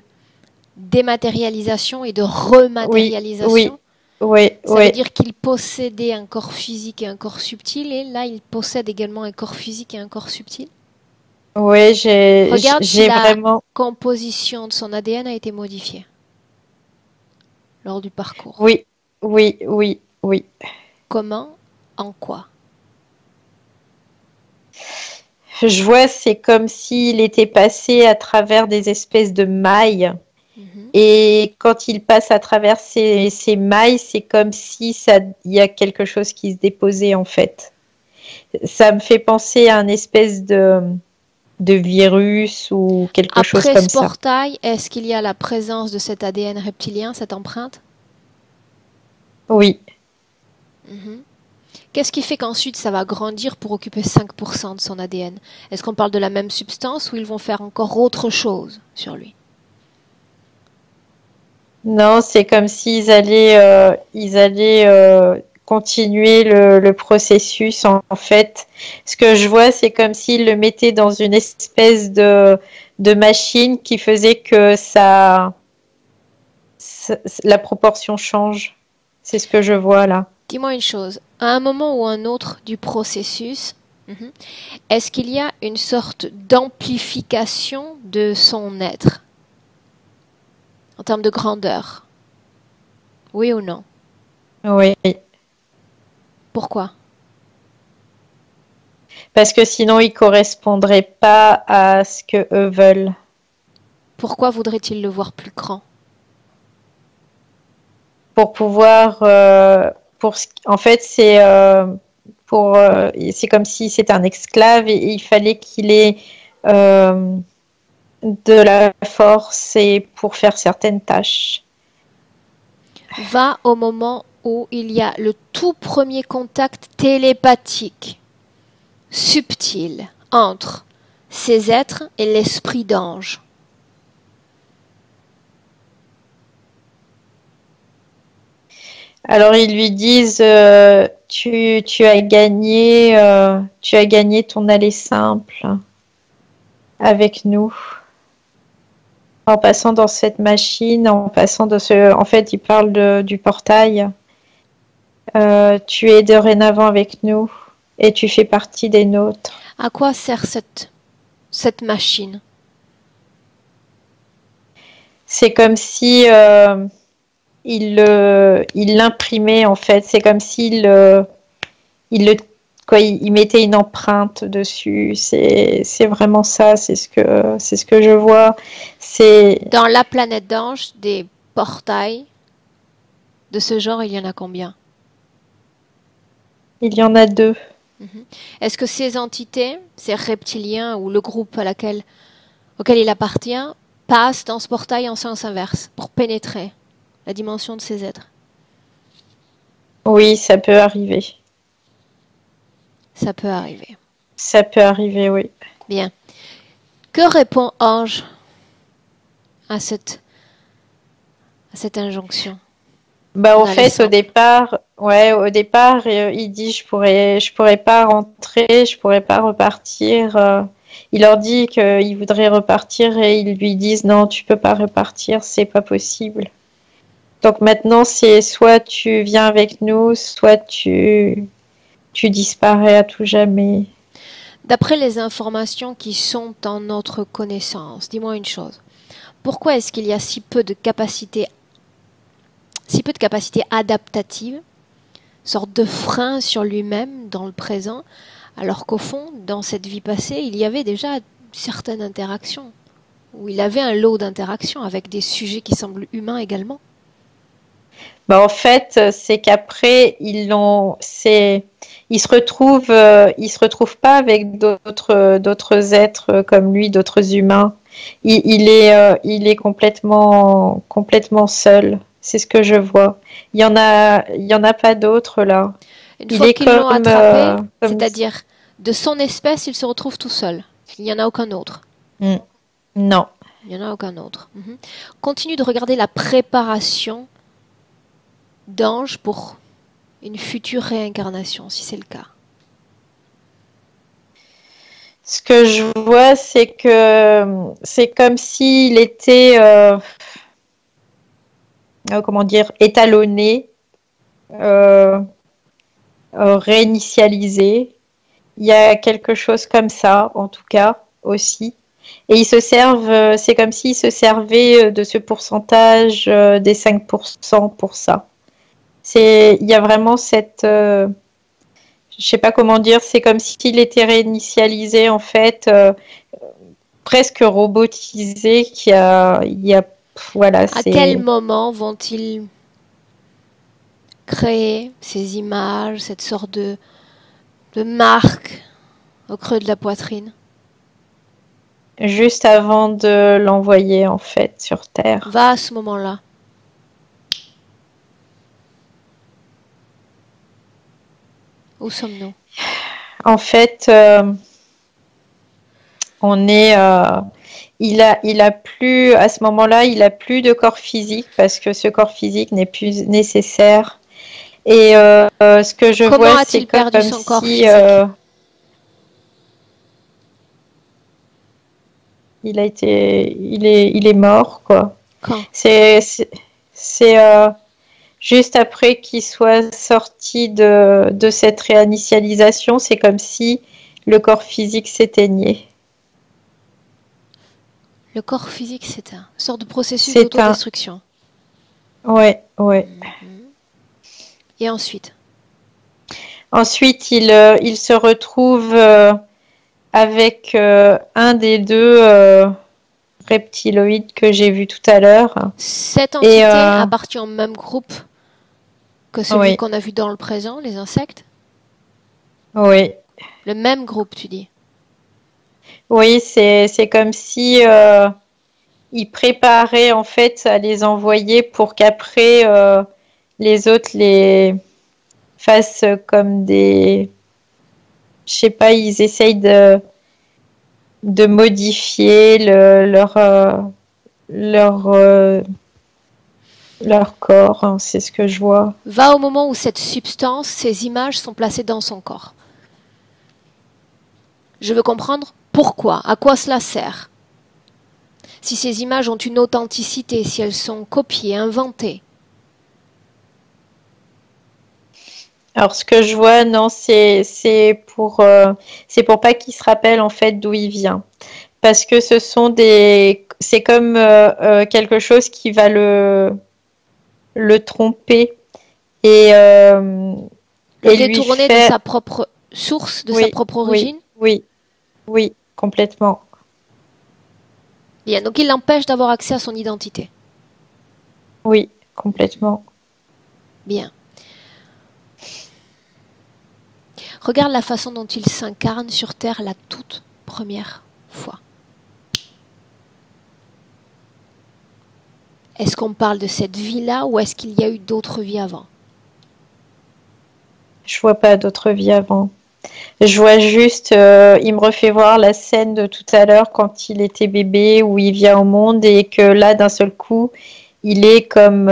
dématérialisation et de Oui, rematérialisation. oui, Ça veut oui. dire qu'il possédait un corps physique et un corps subtil, et là, il possède également un corps physique et un corps subtil. Oui, Regarde si j'ai la vraiment. composition de son ADN a été modifiée lors du parcours. Oui, oui, oui, oui. Comment? En quoi? Je vois, c'est comme s'il était passé à travers des espèces de mailles. Mhm. Et quand il passe à travers ces mailles, c'est comme si il y a quelque chose qui se déposait en fait. Ça me fait penser à une espèce de virus ou quelque chose Après comme ce ça. portail, est-ce qu'il y a la présence de cet ADN reptilien, cette empreinte? Oui. Mhm. Qu'est-ce qui fait qu'ensuite ça va grandir pour occuper 5% de son ADN? Est-ce qu'on parle de la même substance ou ils vont faire encore autre chose sur lui? Non, c'est comme s'ils allaient continuer le processus. En fait, ce que je vois, c'est comme s'ils le mettaient dans une espèce de machine qui faisait que la proportion change. C'est ce que je vois là. Dis-moi une chose, à un moment ou un autre du processus, est-ce qu'il y a une sorte d'amplification de son être en termes de grandeur? Oui ou non? Oui, Pourquoi? parce que sinon ils correspondraient pas à ce que eux veulent. Pourquoi voudrait-il le voir plus grand? Pour pouvoir, en fait, c'est comme si c'était un esclave et il fallait qu'il ait euh, de la force et pour faire certaines tâches. Va au moment où il y a le tout premier contact télépathique, subtil, entre ces êtres et l'esprit d'ange. Alors ils lui disent, tu as gagné ton aller simple avec nous. En passant dans cette machine, en passant en fait, il parle du portail. Tu es dorénavant avec nous et tu fais partie des nôtres. À quoi sert cette machine? C'est comme si il l'imprimait en fait. C'est comme s'il il le quoi, il mettait une empreinte dessus. C'est vraiment ça. C'est ce que je vois. C'est Dans la planète d'ange, des portails de ce genre, il y en a combien? il y en a deux. Est-ce que ces entités, ces reptiliens ou le groupe auquel il appartient, passent dans ce portail en sens inverse pour pénétrer la dimension de ces êtres? Oui, ça peut arriver. Ça peut arriver. Ça peut arriver, oui. Bien. Que répond Ange à cette injonction? Bah, On en a fait, l'exemple. au départ, il dit je pourrais pas rentrer, je pourrais pas repartir. Il leur dit qu'il voudrait repartir et ils lui disent non, tu peux pas repartir, c'est pas possible. Donc maintenant, c'est soit tu viens avec nous, soit tu disparais à tout jamais. D'après les informations qui sont en notre connaissance, dis-moi une chose. Pourquoi est-ce qu'il y a si peu de capacité adaptative, sorte de frein sur lui-même dans le présent, alors qu'au fond, dans cette vie passée, il y avait déjà certaines interactions, où il avait un lot d'interactions avec des sujets qui semblent humains également. Bah, en fait, c'est qu'après, ils se retrouvent pas avec d'autres êtres comme lui, d'autres humains. Il est complètement seul. C'est ce que je vois. Il y en a pas d'autres là. Une Il fois est qu'ils l'ont comme, attrapé, comme... c'est-à-dire de son espèce, il se retrouve tout seul. Il n'y en a aucun autre. Mm. Non. Il n'y en a aucun autre. Continue de regarder la préparation d'Ange pour une future réincarnation, si c'est le cas. Ce que je vois, c'est que c'est comme s'il était, comment dire, étalonné, euh, réinitialisé. Il y a quelque chose comme ça, en tout cas, aussi. Et ils se servent, c'est comme s'ils se servaient de ce pourcentage des 5% pour ça. Il y a vraiment je sais pas comment dire, c'est comme s'il était réinitialisé en fait, presque robotisé, voilà, À quel moment vont-ils créer ces images, cette sorte de marque au creux de la poitrine? juste avant de l'envoyer en fait sur Terre. Va à ce moment-là. Où sommes-nous? En fait, on est, il a plus, à ce moment-là, il a plus de corps physique parce que ce corps physique n'est plus nécessaire. Et ce que je Comment vois, c'est a-t-il perdu comme son corps si physique? il est mort, quoi. Quand? C'est juste après qu'il soit sorti de cette réinitialisation, c'est comme si le corps physique s'éteignait. Le corps physique, c'est une sorte de processus C'est d'autodestruction. Ouais, ouais. Et ensuite? Ensuite, il se retrouve avec un des deux reptiloïdes que j'ai vu tout à l'heure. Cette entité appartient au même groupe que celui qu'on a vu dans le présent, les insectes? Oui. Le même groupe, tu dis? Oui, c'est comme si il préparait en fait à les envoyer pour qu'après les autres les fassent comme des... Je sais pas, ils essayent de modifier leur corps, hein, c'est ce que je vois. Va au moment où cette substance, ces images sont placées dans son corps. Je veux comprendre pourquoi, à quoi cela sert. Si ces images ont une authenticité, si elles sont copiées, inventées. Alors ce que je vois, non, c'est pour pas qu'il se rappelle en fait d'où il vient, parce que c'est comme quelque chose qui va le tromper et Le lui détourner de sa propre source, de sa propre origine? Oui, complètement. Bien, donc il l'empêche d'avoir accès à son identité. Oui, complètement. Bien. Regarde la façon dont il s'incarne sur Terre la toute première fois. Est-ce qu'on parle de cette vie-là ou est-ce qu'il y a eu d'autres vies avant? Je vois pas d'autres vies avant. Je vois juste, il me refait voir la scène de tout à l'heure quand il était bébé, où il vient au monde et que là, d'un seul coup, il est comme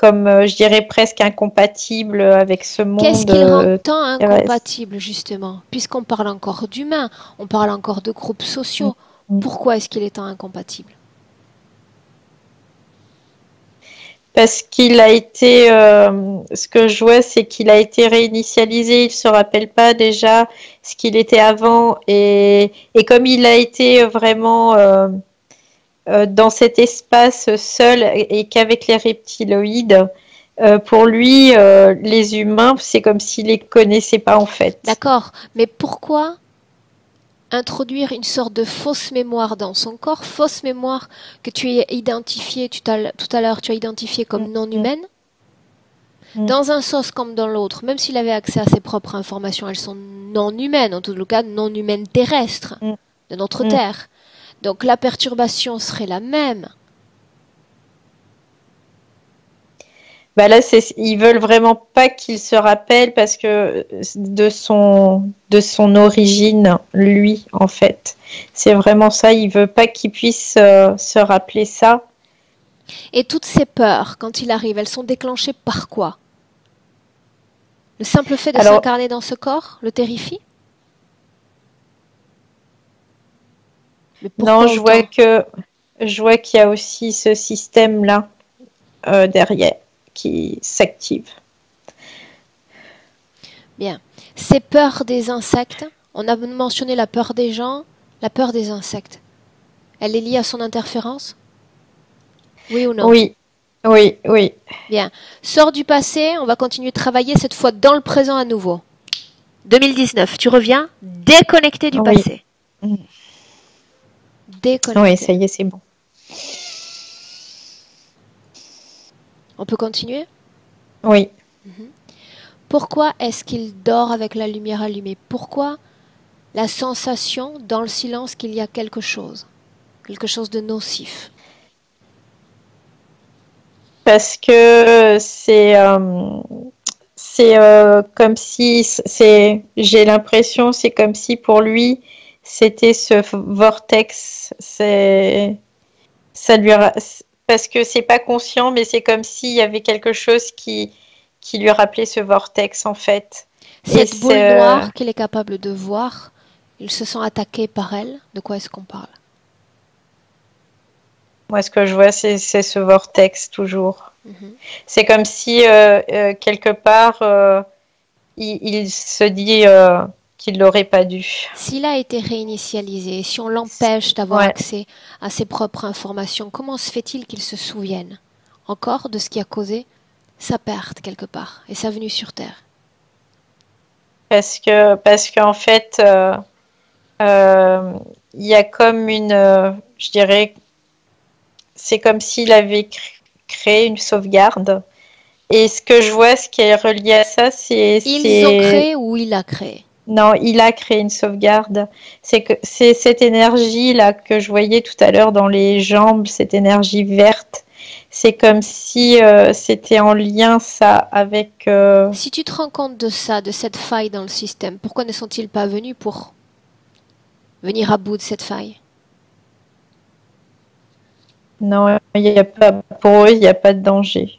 je dirais presque incompatible avec ce monde. Qu'est-ce qui le rend tant incompatible, justement? Puisqu'on parle encore d'humains, on parle encore de groupes sociaux. Pourquoi est-ce qu'il est tant incompatible? Parce qu'il a été, ce que je vois, c'est qu'il a été réinitialisé. Il se rappelle pas déjà ce qu'il était avant, et comme il a été vraiment dans cet espace seul et qu'avec les reptiloïdes, pour lui, les humains, c'est comme s'il les connaissait pas en fait. D'accord, mais pourquoi introduire une sorte de fausse mémoire dans son corps, fausse mémoire que tu as identifiée tout à l'heure, tu as identifiée comme non humaine, dans un sens comme dans l'autre, même s'il avait accès à ses propres informations, elles sont non humaines, en tout cas non humaines terrestres de notre Terre. Donc la perturbation serait la même. Bah là, ils veulent vraiment pas qu'il se rappelle parce que de son origine, lui, en fait. C'est vraiment ça, il veut pas qu'il puisse se rappeler ça. Et toutes ces peurs, quand il arrive, elles sont déclenchées par quoi? Le simple fait de s'incarner dans ce corps le terrifie? Non, je vois qu'il y a aussi ce système-là derrière qui s'active. Bien. Ces peurs des insectes, on a mentionné la peur des gens, la peur des insectes. Elle est liée à son interférence? Oui ou non? Oui. Bien. Sors du passé, on va continuer de travailler cette fois dans le présent à nouveau. 2019, tu reviens déconnecté du passé. Déconnecté. Oui, ça y est, c'est bon. On peut continuer? Oui. Pourquoi est-ce qu'il dort avec la lumière allumée? Pourquoi la sensation dans le silence qu'il y a quelque chose de nocif? Parce que c'est comme si j'ai l'impression, c'est comme si pour lui c'était ce vortex. Ça lui parce que c'est pas conscient, mais c'est comme s'il y avait quelque chose qui lui rappelait ce vortex en fait. Cette boule noire qu'il est capable de voir, il se sent attaqué par elle. De quoi est-ce qu'on parle? Moi, ce que je vois, c'est ce vortex toujours. C'est comme si quelque part il se dit qu'il l'aurait pas dû. S'il a été réinitialisé, si on l'empêche d'avoir accès à ses propres informations, comment se fait-il qu'il se souvienne encore de ce qui a causé sa perte quelque part et sa venue sur Terre? Parce qu'en fait, il y a comme je dirais, c'est comme s'il avait créé une sauvegarde. Et ce que je vois, ce qui est relié à ça, c'est... Ils ont créé ou il a créé? Non, il a créé une sauvegarde. C'est cette énergie-là que je voyais tout à l'heure dans les jambes, cette énergie verte. C'est comme si c'était en lien, ça, avec... Si tu te rends compte de ça, de cette faille dans le système, pourquoi ne sont-ils pas venus pour venir à bout de cette faille? Non, il y a pas, pour eux, il n'y a pas de danger.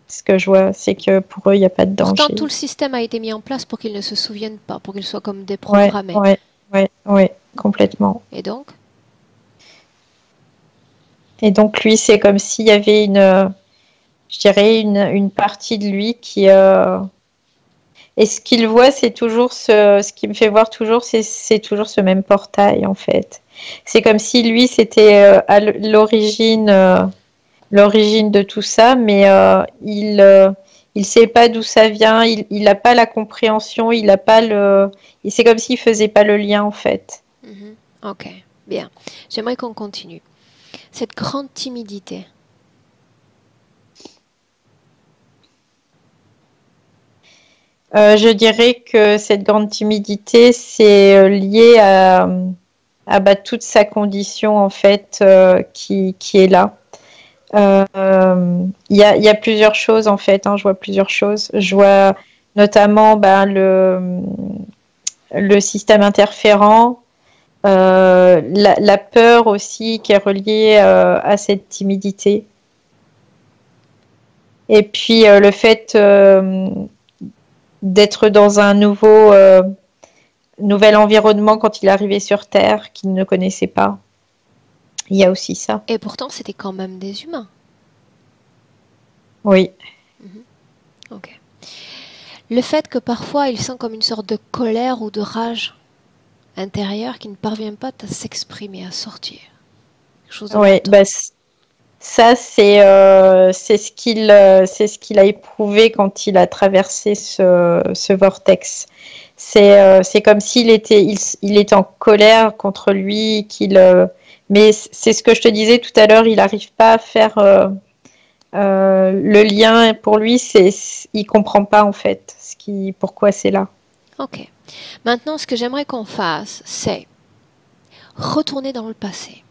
Ce que je vois, c'est que pour eux, il n'y a pas de danger. Pourtant, tout le système a été mis en place pour qu'ils ne se souviennent pas, pour qu'ils soient comme déprogrammés. Ouais, complètement. Et donc? Et donc, lui, c'est comme s'il y avait je dirais, une partie de lui qui... Et ce qu'il voit, c'est toujours ce qui me fait voir toujours, c'est toujours ce même portail, en fait. C'est comme si lui, c'était à l'origine de tout ça, mais il sait pas d'où ça vient, il n'a pas la compréhension, il n'a pas c'est comme s'il faisait pas le lien, en fait. Ok, bien. J'aimerais qu'on continue. Cette grande timidité. Je dirais que cette grande timidité, c'est lié à toute sa condition, en fait, qui est là. Il y a plusieurs choses, en fait. Je vois plusieurs choses. Je vois notamment le système interférent, la peur aussi qui est reliée à cette timidité. Et puis le fait d'être dans un nouvel environnement quand il est arrivé sur Terre, qu'il ne connaissait pas. Il y a aussi ça. Et pourtant, c'était quand même des humains. Oui. Ok. Le fait que parfois, il sent comme une sorte de colère ou de rage intérieure qui ne parvient pas à s'exprimer, à sortir. Oui, ça, c'est ce qu'il a éprouvé quand il a traversé ce vortex. C'est comme s'il était, il était en colère contre lui, mais c'est ce que je te disais tout à l'heure, il n'arrive pas à faire le lien. Pour lui, il comprend pas en fait pourquoi c'est là. Ok. Maintenant, ce que j'aimerais qu'on fasse, c'est retourner dans le passé.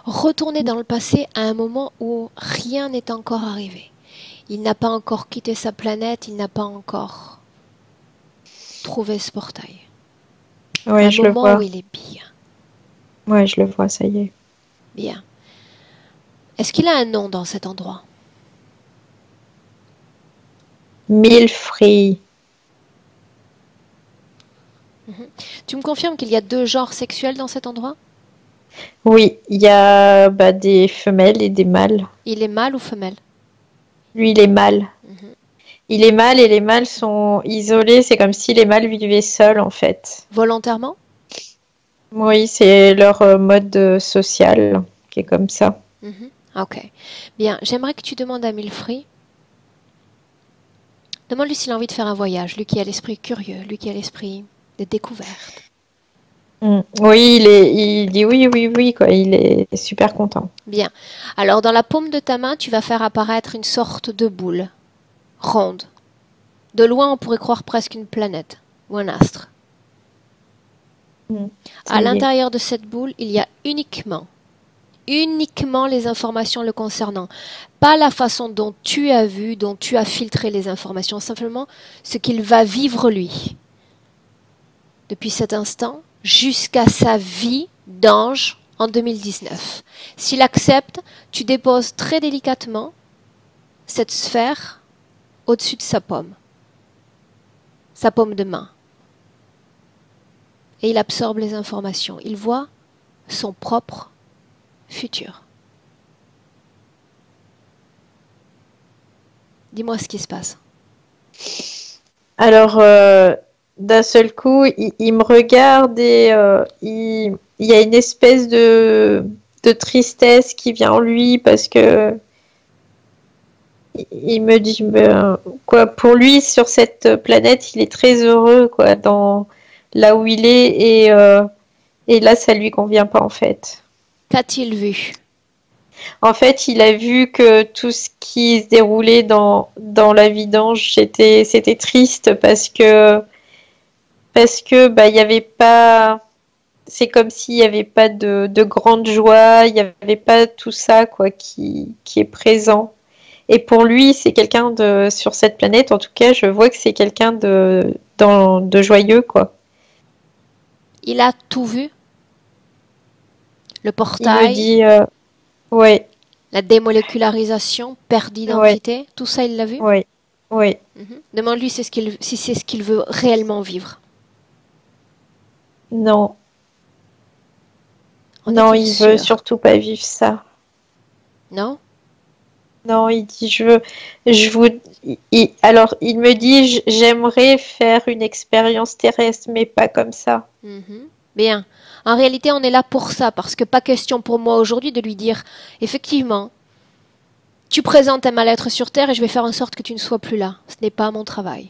Retourner dans le passé à un moment où rien n'est encore arrivé. Il n'a pas encore quitté sa planète, il n'a pas encore trouvé ce portail. Oui, je le vois. Un moment où il est bien. Oui, je le vois, ça y est. Bien. Est-ce qu'il a un nom dans cet endroit? Milfree. Tu me confirmes qu'il y a 2 genres sexuels dans cet endroit? Oui, il y a des femelles et des mâles. Il est mâle ou femelle? Lui, il est mâle. Il est mâle et les mâles sont isolés. C'est comme si les mâles vivaient seuls, en fait. Volontairement? Oui, c'est leur mode social qui est comme ça. Ok. Bien, j'aimerais que tu demandes à Milfree. Demande-lui s'il a envie de faire un voyage. Lui qui a l'esprit curieux, lui qui a l'esprit de découverte. Oui, il dit oui, quoi. Il est super content. Bien. Alors, dans la paume de ta main, tu vas faire apparaître une sorte de boule ronde. De loin, on pourrait croire presque une planète ou un astre. À l'intérieur de cette boule, il y a uniquement les informations le concernant. Pas la façon dont tu as vu, dont tu as filtré les informations, simplement ce qu'il va vivre lui. depuis cet instant jusqu'à sa vie d'ange en 2019. S'il accepte, tu déposes très délicatement cette sphère au-dessus de sa paume de main. Et il absorbe les informations. Il voit son propre futur. Dis-moi ce qui se passe. Alors, d'un seul coup, il me regarde et il y a une espèce de tristesse qui vient en lui parce que il me dit, quoi, pour lui, sur cette planète, il est très heureux, quoi, dans là où il est et là, ça lui convient pas, en fait. Qu'a-t-il vu? En fait, il a vu que tout ce qui se déroulait dans la vie d'ange, c'était triste parce que bah il y avait pas, c'est comme s'il y avait pas de grande joie, il y avait pas tout ça quoi qui est présent. Et pour lui, c'est quelqu'un de sur cette planète, en tout cas, je vois que c'est quelqu'un de joyeux quoi. Il a tout vu? Le Il me portail, dit ouais, la démolécularisation, perte d'identité, tout ça il l'a vu? ouais, ouais. Demande-lui si c'est ce qu'il veut réellement vivre. Non, En non, est-il il veut sûr? surtout pas vivre ça. Non? Non, il dit je vous, alors il me dit j'aimerais faire une expérience terrestre, mais pas comme ça. Mhm. Bien. En réalité, on est là pour ça, parce que pas question pour moi aujourd'hui de lui dire, effectivement, tu présentes un mal-être sur Terre et je vais faire en sorte que tu ne sois plus là. Ce n'est pas mon travail.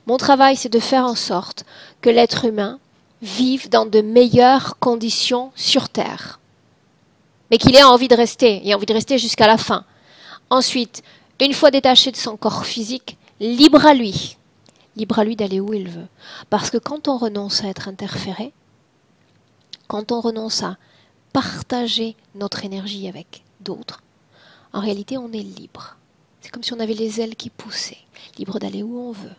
Mon travail, c'est de faire en sorte que l'être humain vive dans de meilleures conditions sur Terre. Mais qu'il ait envie de rester, et envie de rester jusqu'à la fin. Ensuite, une fois détaché de son corps physique, libre à lui d'aller où il veut. Parce que quand on renonce à être interféré, quand on renonce à partager notre énergie avec d'autres, en réalité, on est libre. C'est comme si on avait les ailes qui poussaient, libre d'aller où on veut.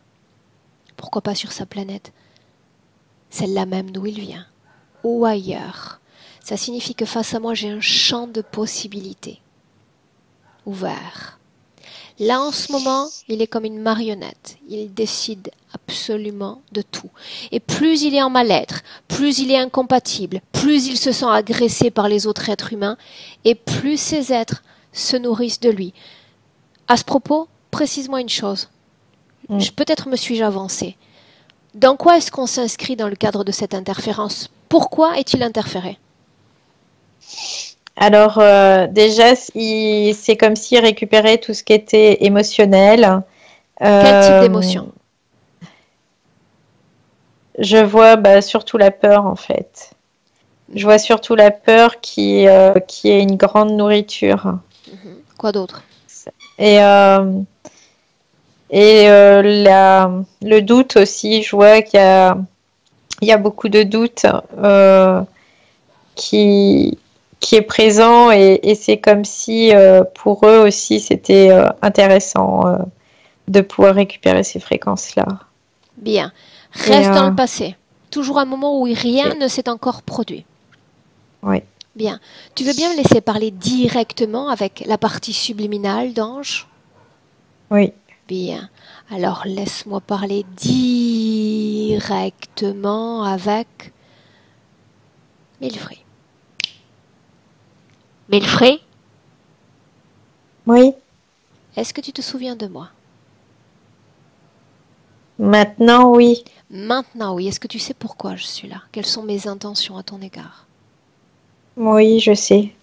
Pourquoi pas sur sa planète, celle-là même d'où il vient, ou ailleurs. Ça signifie que face à moi, j'ai un champ de possibilités ouvert. Là, en ce moment, il est comme une marionnette. Il décide absolument de tout. Et plus il est en mal-être, plus il est incompatible, plus il se sent agressé par les autres êtres humains, et plus ces êtres se nourrissent de lui. À ce propos, précise-moi une chose. Peut-être me suis-je avancée. Dans quoi est-ce qu'on s'inscrit dans le cadre de cette interférence? Pourquoi est-il interféré? Alors déjà, c'est comme s'il récupérait tout ce qui était émotionnel. Quel type d'émotion? Je vois surtout la peur en fait. Je vois surtout la peur qui est une grande nourriture. Quoi d'autre? Et le doute aussi, je vois qu'il y a beaucoup de doute qui est présent et c'est comme si pour eux aussi c'était intéressant de pouvoir récupérer ces fréquences-là. Bien. Reste dans le passé. Toujours un moment où rien ne s'est encore produit. Oui. Bien. Tu veux bien me laisser parler directement avec la partie subliminale d'Ange? Oui. Bien. Alors laisse-moi parler directement avec Millepré. Millepré? Oui. Est-ce que tu te souviens de moi? Maintenant, oui. Maintenant, oui. Est-ce que tu sais pourquoi je suis là? Quelles sont mes intentions à ton égard? Oui, je sais.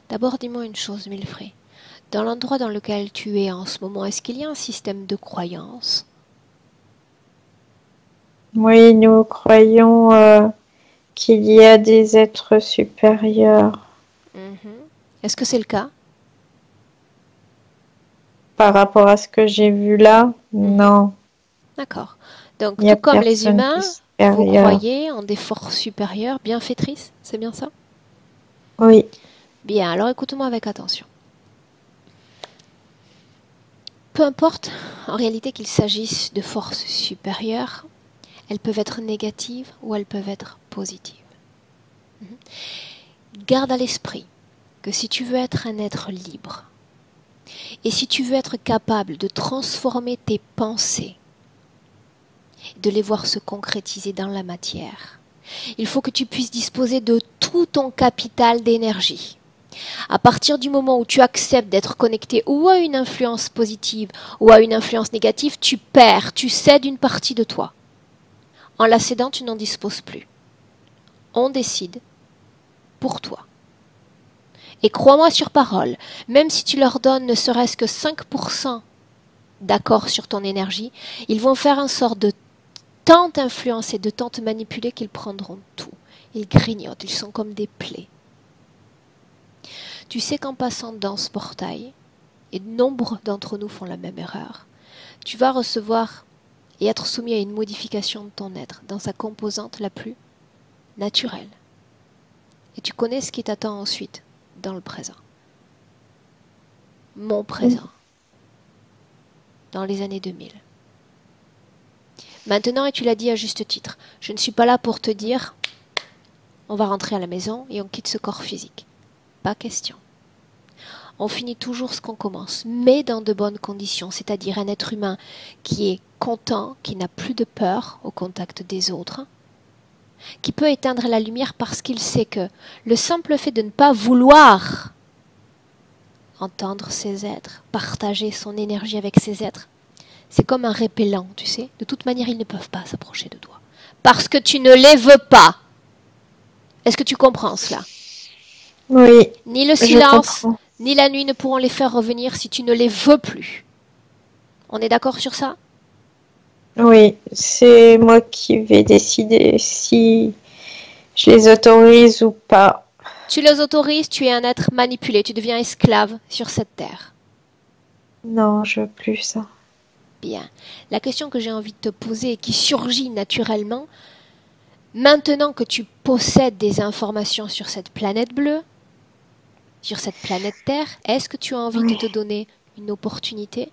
D'abord, dis-moi une chose, Millepré. Dans l'endroit dans lequel tu es en ce moment, est-ce qu'il y a un système de croyance? Oui, nous croyons qu'il y a des êtres supérieurs. Est-ce que c'est le cas? Par rapport à ce que j'ai vu là, non. D'accord. Donc, Il y a tout comme les personne humains, de supérieur. vous croyez en des forces supérieures bienfaitrices, c'est bien ça? Oui. Bien, alors écoute-moi avec attention. Peu importe en réalité qu'il s'agisse de forces supérieures, Elles peuvent être négatives ou elles peuvent être positives. Garde à l'esprit que si tu veux être un être libre, et si tu veux être capable de transformer tes pensées, de les voir se concrétiser dans la matière, il faut que tu puisses disposer de tout ton capital d'énergie. À partir du moment où tu acceptes d'être connecté ou à une influence positive ou à une influence négative, tu perds, tu cèdes une partie de toi. En la cédant, tu n'en disposes plus. On décide pour toi. Et crois-moi sur parole, même si tu leur donnes ne serait-ce que 5% d'accord sur ton énergie, ils vont faire en sorte de tant t'influencer, de tant te manipuler qu'ils prendront tout. Ils grignotent, ils sont comme des plaies. Tu sais qu'en passant dans ce portail, et nombre d'entre nous font la même erreur, tu vas recevoir et être soumis à une modification de ton être dans sa composante la plus naturelle. Et tu connais ce qui t'attend ensuite dans le présent. Mon présent. Dans les années 2000. Maintenant, et tu l'as dit à juste titre, je ne suis pas là pour te dire on va rentrer à la maison et on quitte ce corps physique. Pas question. On finit toujours ce qu'on commence, mais dans de bonnes conditions, c'est-à-dire un être humain qui est content, qui n'a plus de peur au contact des autres, qui peut éteindre la lumière parce qu'il sait que le simple fait de ne pas vouloir entendre ces êtres, partager son énergie avec ces êtres, c'est comme un répellent, tu sais. De toute manière, ils ne peuvent pas s'approcher de toi. Parce que tu ne les veux pas. Est-ce que tu comprends cela? Oui, Ni le silence, ni la nuit ne pourront les faire revenir si tu ne les veux plus. On est d'accord sur ça? Oui, c'est moi qui vais décider si je les autorise ou pas. Tu les autorises, tu es un être manipulé, tu deviens esclave sur cette terre. Non, je veux plus ça. Bien. La question que j'ai envie de te poser et qui surgit naturellement, maintenant que tu possèdes des informations sur cette planète bleue, sur cette planète Terre, est-ce que tu as envie de te donner une opportunité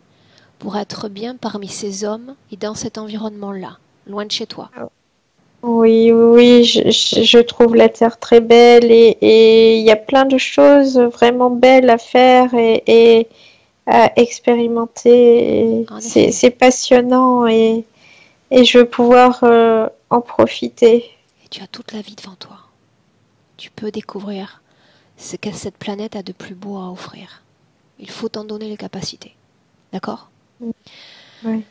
pour être bien parmi ces hommes et dans cet environnement-là, loin de chez toi? Oui, oui, je trouve la Terre très belle et il y a plein de choses vraiment belles à faire et à expérimenter. C'est passionnant et je veux pouvoir en profiter. Et tu as toute la vie devant toi. Tu peux découvrir ce que cette planète a de plus beau à offrir. Il faut t'en donner les capacités. D'accord? Oui.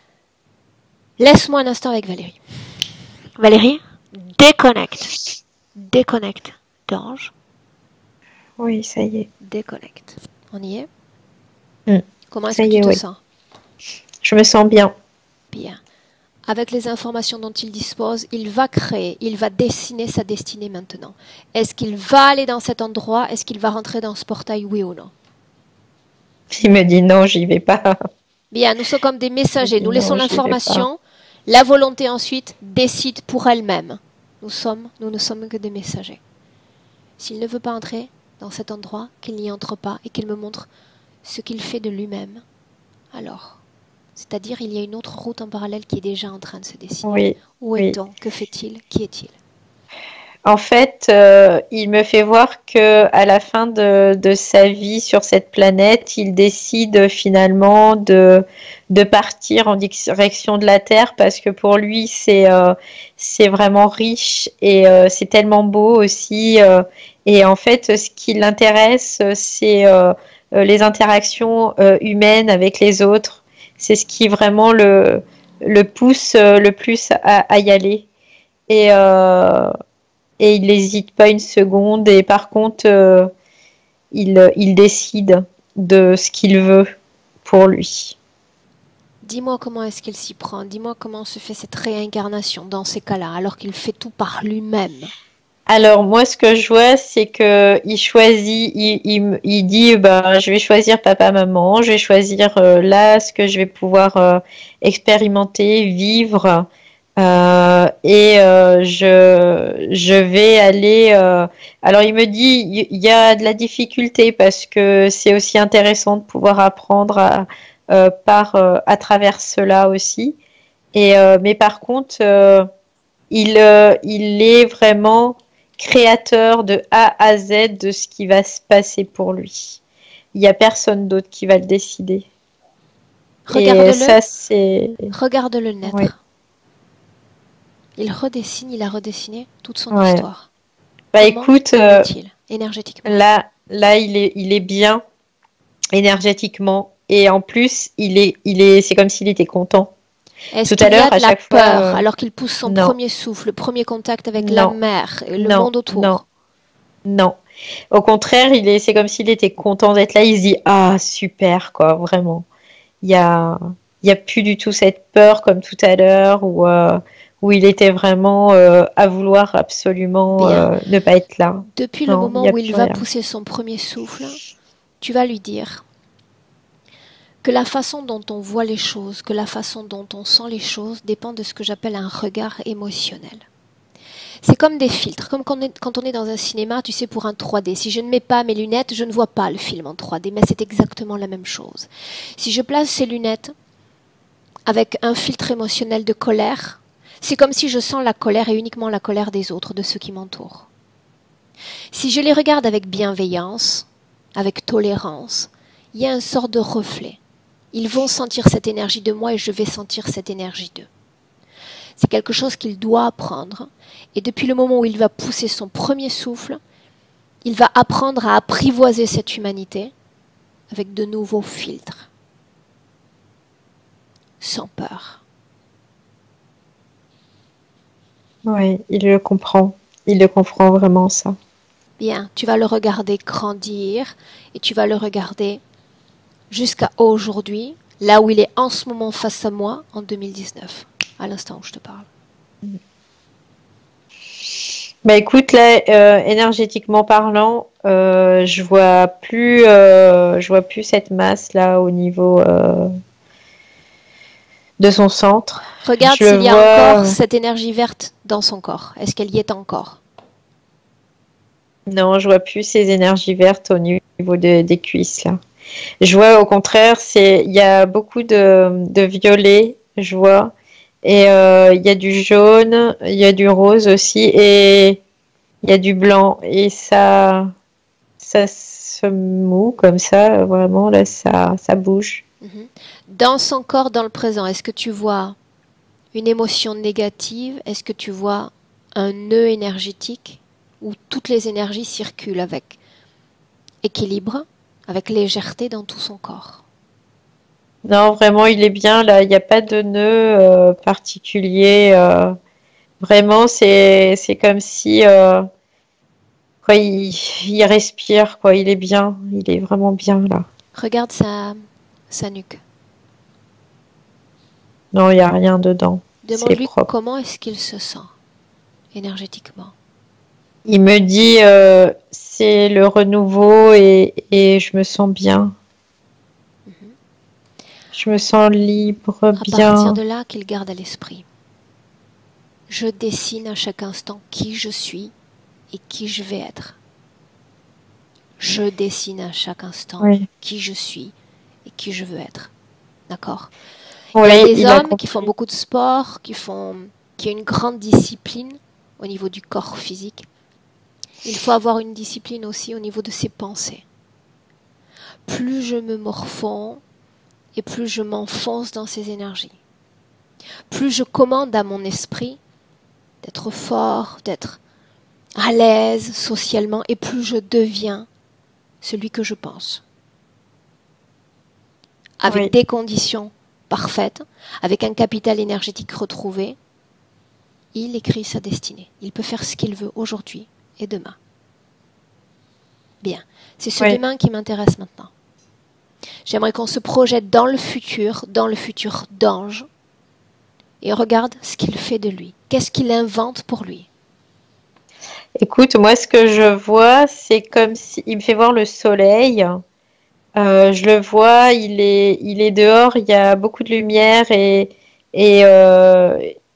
Laisse-moi un instant avec Valérie. Valérie, déconnecte. Déconnecte d'Ange. Oui, ça y est. Déconnecte. On y est? Comment est-ce Ça que y tu est, te sens? Je me sens bien. Bien. Avec les informations dont il dispose, il va créer, il va dessiner sa destinée maintenant. Est-ce qu'il va aller dans cet endroit? Est-ce qu'il va rentrer dans ce portail, oui ou non? Il me dit non, j'y vais pas. Bien, nous sommes comme des messagers. Nous laissons Non, j'y vais l'information. La volonté ensuite décide pour elle-même. Nous ne sommes que des messagers. S'il ne veut pas entrer dans cet endroit, qu'il n'y entre pas et qu'il me montre ce qu'il fait de lui-même, alors, c'est-à-dire il y a une autre route en parallèle qui est déjà en train de se dessiner. Oui. Où est-on? Que fait-il? Qui est-il? En fait, il me fait voir que à la fin de sa vie sur cette planète, il décide finalement de partir en direction de la Terre parce que pour lui, c'est vraiment riche et c'est tellement beau aussi. Et en fait, ce qui l'intéresse, c'est les interactions humaines avec les autres. C'est ce qui vraiment le pousse le plus à y aller. Et il n'hésite pas une seconde. Et par contre, il décide de ce qu'il veut pour lui. Dis-moi comment est-ce qu'il s'y prend. Dis-moi comment se fait cette réincarnation dans ces cas-là, alors qu'il fait tout par lui-même. Alors moi, ce que je vois, c'est que il choisit, il dit, bah, je vais choisir papa, maman, je vais choisir là ce que je vais pouvoir expérimenter, vivre. Je vais aller. Alors il me dit, il y a de la difficulté parce que c'est aussi intéressant de pouvoir apprendre à travers cela aussi. Mais par contre, il est vraiment créateur de A à Z de ce qui va se passer pour lui. Il n'y a personne d'autre qui va le décider. Et Regarde-le, ça, c'est... regarde-le naître. Ouais. Il redessine, il a redessiné toute son Ouais. histoire. Bah Comment écoute, est-il énergétiquement? là, il est bien énergétiquement. Et en plus, c'est comme s'il était content. Est-ce Tout à qu'il y a l'heure, de à la chaque peur fois, alors qu'il pousse son non, premier souffle, le premier contact avec la non, mer et le non, monde autour? non, non. Au contraire, c'est comme s'il était content d'être là. Il se dit, ah, super, quoi, vraiment. Il y a, il y a plus du tout cette peur comme tout à l'heure où il était vraiment à vouloir absolument Bien. ne pas être là. Depuis le Non, il moment n'y a où il plus va rien. pousser son premier souffle, tu vas lui dire que la façon dont on voit les choses, que la façon dont on sent les choses dépend de ce que j'appelle un regard émotionnel. C'est comme des filtres, comme quand on est dans un cinéma, tu sais, pour un 3D. Si je ne mets pas mes lunettes, je ne vois pas le film en 3D, mais c'est exactement la même chose. Si je place ces lunettes avec un filtre émotionnel de colère, c'est comme si je sens la colère et uniquement la colère des autres, de ceux qui m'entourent. Si je les regarde avec bienveillance, avec tolérance, il y a une sorte de reflet. Ils vont sentir cette énergie de moi et je vais sentir cette énergie d'eux. C'est quelque chose qu'il doit apprendre. Et depuis le moment où il va pousser son premier souffle, il va apprendre à apprivoiser cette humanité avec de nouveaux filtres. Sans peur. Oui, il le comprend. Il le comprend vraiment, ça. Bien, tu vas le regarder grandir et tu vas le regarder jusqu'à aujourd'hui, là où il est en ce moment face à moi, en 2019, à l'instant où je te parle. Bah écoute, là, énergétiquement parlant, je vois plus cette masse là au niveau de son centre. Regarde Je le s'il y a vois. encore cette énergie verte dans son corps. Est-ce qu'elle y est encore? Non, je vois plus ces énergies vertes au niveau des cuisses là. Je vois au contraire, il y a beaucoup de violet, je vois, et il y a du jaune, il y a du rose aussi, et il y a du blanc, et ça se moue comme ça, vraiment là, ça bouge. Mhm. Dans son corps, dans le présent, est-ce que tu vois une émotion négative? Est-ce que tu vois un nœud énergétique où toutes les énergies circulent avec équilibre, avec légèreté dans tout son corps? Non, vraiment, il est bien là, il n'y a pas de nœud particulier. Vraiment, c'est comme si quoi, il respire, quoi, il est bien, il est vraiment bien là. Regarde sa nuque. Non, il n'y a rien dedans. C'est Demande-lui propre. comment est-ce qu'il se sent énergétiquement. Il me dit c'est le renouveau et je me sens bien. Je me sens libre, À partir bien. de là, qu'il garde à l'esprit. Je dessine à chaque instant qui je suis et qui je vais être. Je dessine à chaque instant Oui. qui je suis et qui je veux être. D'accord? Oui, Il y a des il a hommes qui font compris. beaucoup de sport, qui ont une grande discipline au niveau du corps physique. Il faut avoir une discipline aussi au niveau de ses pensées. Plus je me morfonds et plus je m'enfonce dans ces énergies. Plus je commande à mon esprit d'être fort, d'être à l'aise socialement, et plus je deviens celui que je pense. Avec Oui. des conditions parfaites, avec un capital énergétique retrouvé, il écrit sa destinée. Il peut faire ce qu'il veut aujourd'hui et demain. Bien, c'est ce Oui. demain qui m'intéresse maintenant. J'aimerais qu'on se projette dans le futur d'Ange, et regarde ce qu'il fait de lui. Qu'est-ce qu'il invente pour lui? Écoute, moi, ce que je vois, c'est comme si il me fait voir le soleil. Je le vois, il est dehors, il y a beaucoup de lumière et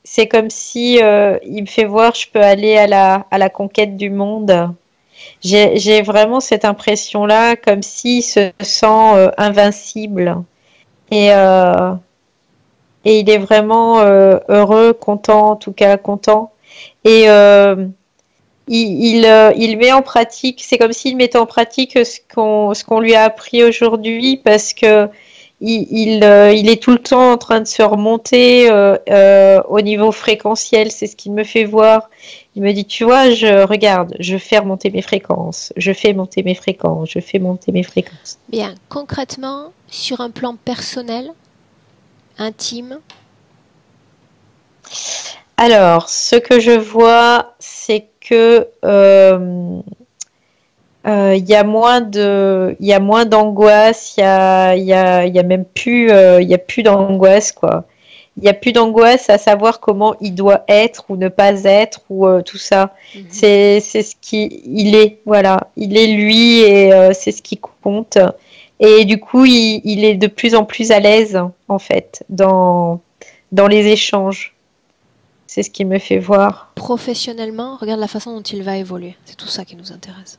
c'est comme si il me fait voir, je peux aller à la conquête du monde. J'ai vraiment cette impression-là, comme s'il se sent invincible et, euh, et il est vraiment heureux, content, en tout cas content. Et il met en pratique, c'est comme s'il mettait en pratique ce qu'on lui a appris aujourd'hui parce que il est tout le temps en train de se remonter au niveau fréquentiel, c'est ce qu'il me fait voir. Il me dit, tu vois, regarde, je fais remonter mes fréquences, je fais monter mes fréquences, je fais monter mes fréquences. Bien, concrètement, sur un plan personnel, intime, Alors, ce que je vois, c'est que il y a il y a moins d'angoisse, il y a même plus, il y a plus d'angoisse, quoi. Il y a plus d'angoisse à savoir comment il doit être ou ne pas être ou tout ça. C'est ce qui il est, voilà. Il est lui et c'est ce qui compte. Et du coup, il est de plus en plus à l'aise, en fait, dans les échanges. C'est ce qui me fait voir. professionnellement, regarde la façon dont il va évoluer. C'est tout ça qui nous intéresse.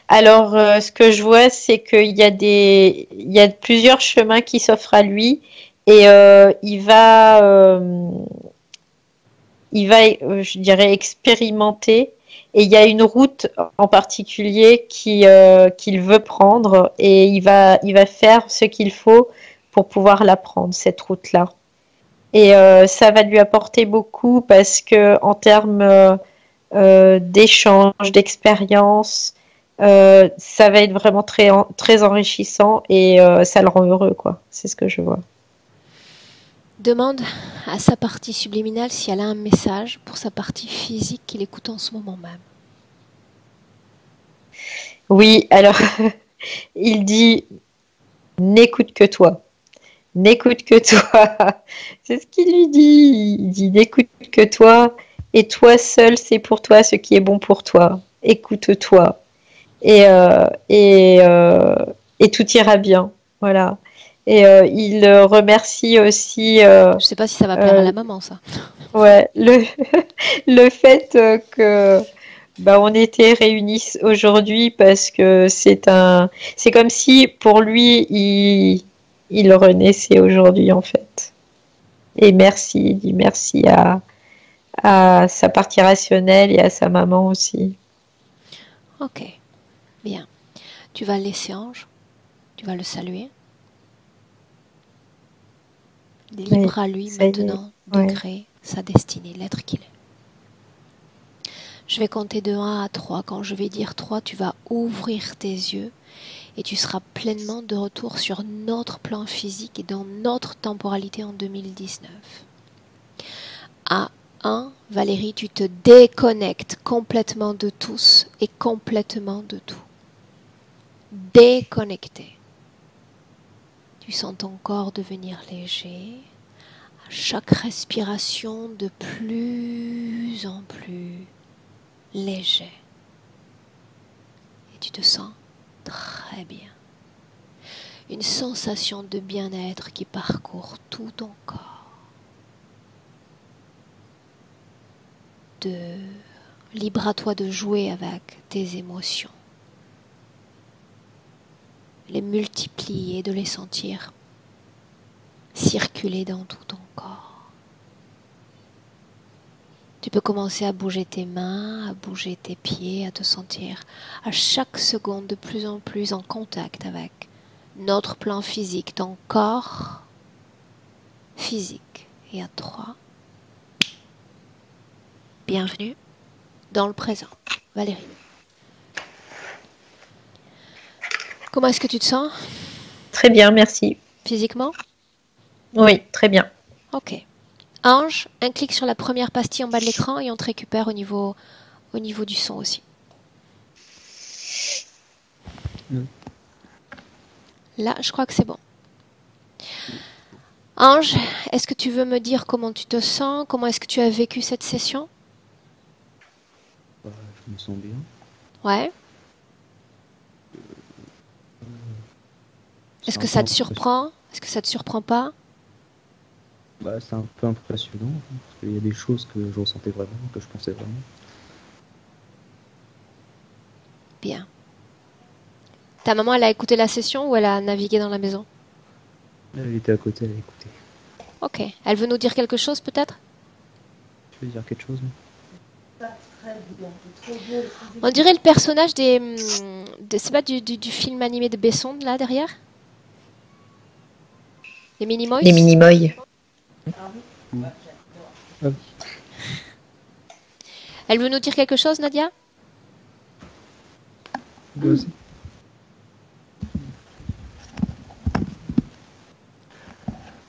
Alors, ce que je vois, c'est il y a plusieurs chemins qui s'offrent à lui et je dirais, expérimenter. Et il y a une route en particulier qu'il veut prendre et il va faire ce qu'il faut pour pouvoir la prendre, cette route-là. Et ça va lui apporter beaucoup parce que en termes d'échange, d'expérience, ça va être vraiment très enrichissant et ça le rend heureux, quoi. C'est ce que je vois. Demande à sa partie subliminale si elle a un message pour sa partie physique qu'il écoute en ce moment même. Oui, alors il dit n'écoute que toi. N'écoute que toi. C'est ce qu'il lui dit. Il dit n'écoute que toi et toi seul, c'est pour toi ce qui est bon pour toi. Écoute-toi. Et, et tout ira bien. Voilà. Et il remercie aussi Je sais pas si ça va plaire à la maman, ça. ouais, le fait que bah, on était réunis aujourd'hui parce que c'est comme si pour lui il renaissait aujourd'hui en fait. Et merci, il dit merci à sa partie rationnelle et à sa maman aussi. Ok, bien. Tu vas le laisser ange, tu vas le saluer. Libre Oui, à lui ça y est. maintenant de Ouais. créer sa destinée, l'être qu'il est. Je vais compter de 1 à 3. Quand je vais dire 3, tu vas ouvrir tes yeux et tu seras pleinement de retour sur notre plan physique et dans notre temporalité en 2019. À 1, Valérie, tu te déconnectes complètement de tous et complètement de tout. Déconnecté. Tu sens ton corps devenir léger. À chaque respiration, de plus en plus léger. Et tu te sens très bien. Une sensation de bien-être qui parcourt tout ton corps. Libre à toi de jouer avec tes émotions. Les multiplier, de les sentir circuler dans tout ton corps. Tu peux commencer à bouger tes mains, à bouger tes pieds, à te sentir à chaque seconde de plus en plus en contact avec notre plan physique, ton corps physique. Et à 3, bienvenue dans le présent. Valérie. Comment est-ce que tu te sens Très bien, merci. physiquement? Oui, très bien. Ok. Ange, un clic sur la première pastille en bas de l'écran et on te récupère au niveau du son aussi. Là, je crois que c'est bon. Ange, est-ce que tu veux me dire comment tu te sens? Comment est-ce que tu as vécu cette session? Je me sens bien. Ouais. Est-ce que ça te surprend? Est-ce que ça te surprend pas? Bah, c'est un peu impressionnant, hein, parce qu'il y a des choses que je ressentais vraiment, que je pensais vraiment. Bien. Ta maman, elle a écouté la session ou elle a navigué dans la maison? Elle était à côté, elle a écouté. Ok. Elle veut nous dire quelque chose peut-être? Tu veux dire quelque chose? On dirait le personnage c'est pas du film animé de Besson, là, derrière? Les Minimoys? Les Minimoys. Ah oui. Elle veut nous dire quelque chose, Nadia? Vas-y.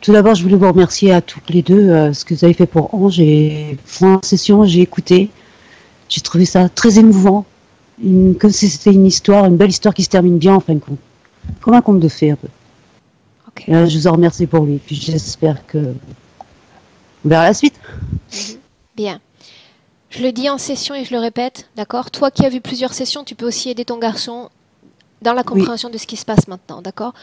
Tout d'abord, je voulais vous remercier à toutes les deux ce que vous avez fait pour Ange et pour la session, j'ai écouté. J'ai trouvé ça très émouvant. Comme si c'était une belle histoire qui se termine bien en fin de compte. Comme un conte de fées un peu. Ok. Je vous en remercie pour lui. Puis j'espère que on verra la suite. Bien. Je le dis en session et je le répète, d'accord? Toi qui as vu plusieurs sessions, tu peux aussi aider ton garçon dans la compréhension de ce qui se passe maintenant, d'accord?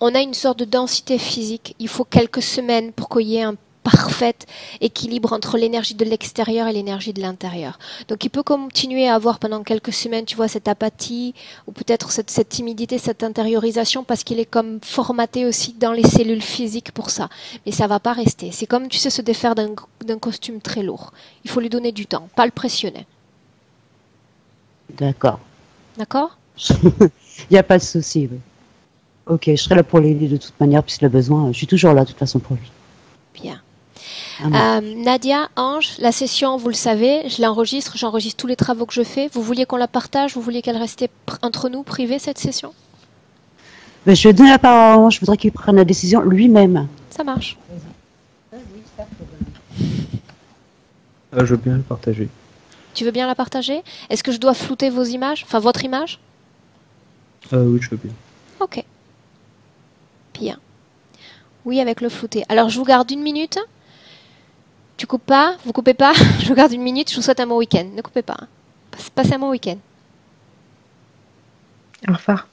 On a une sorte de densité physique. Il faut quelques semaines pour qu'il y ait un parfait équilibre entre l'énergie de l'extérieur et l'énergie de l'intérieur. Donc il peut continuer à avoir pendant quelques semaines, tu vois, cette apathie ou peut-être cette timidité, cette intériorisation parce qu'il est comme formaté aussi dans les cellules physiques pour ça. Mais ça va pas rester. C'est comme, tu sais, se défaire d'un costume très lourd. Il faut lui donner du temps, pas le pressionner. D'accord. D'accord? Il n'y a pas de souci. Oui. Ok, je serai là pour l'aider de toute manière, puisqu'il a besoin. Je suis toujours là, de toute façon, pour lui. Bien. Amen. Nadia, Ange, la session, vous le savez, je l'enregistre, j'enregistre tous les travaux que je fais. Vous vouliez qu'on la partage? Vous vouliez qu'elle restait entre nous, privée, cette session? Ben, je vais donner la parole à Ange. Je voudrais qu'il prenne la décision lui-même. Ça marche. Je veux bien le partager. Tu veux bien la partager? Est-ce que je dois flouter vos images? Enfin, votre image? Oui, je veux bien. Ok. Bien. Oui, avec le flouté. Alors, je vous garde 1 minute. Tu coupes pas? Vous coupez pas? Je vous garde 1 minute. Je vous souhaite un bon week-end. Ne coupez pas. Passez un bon week-end. Au revoir.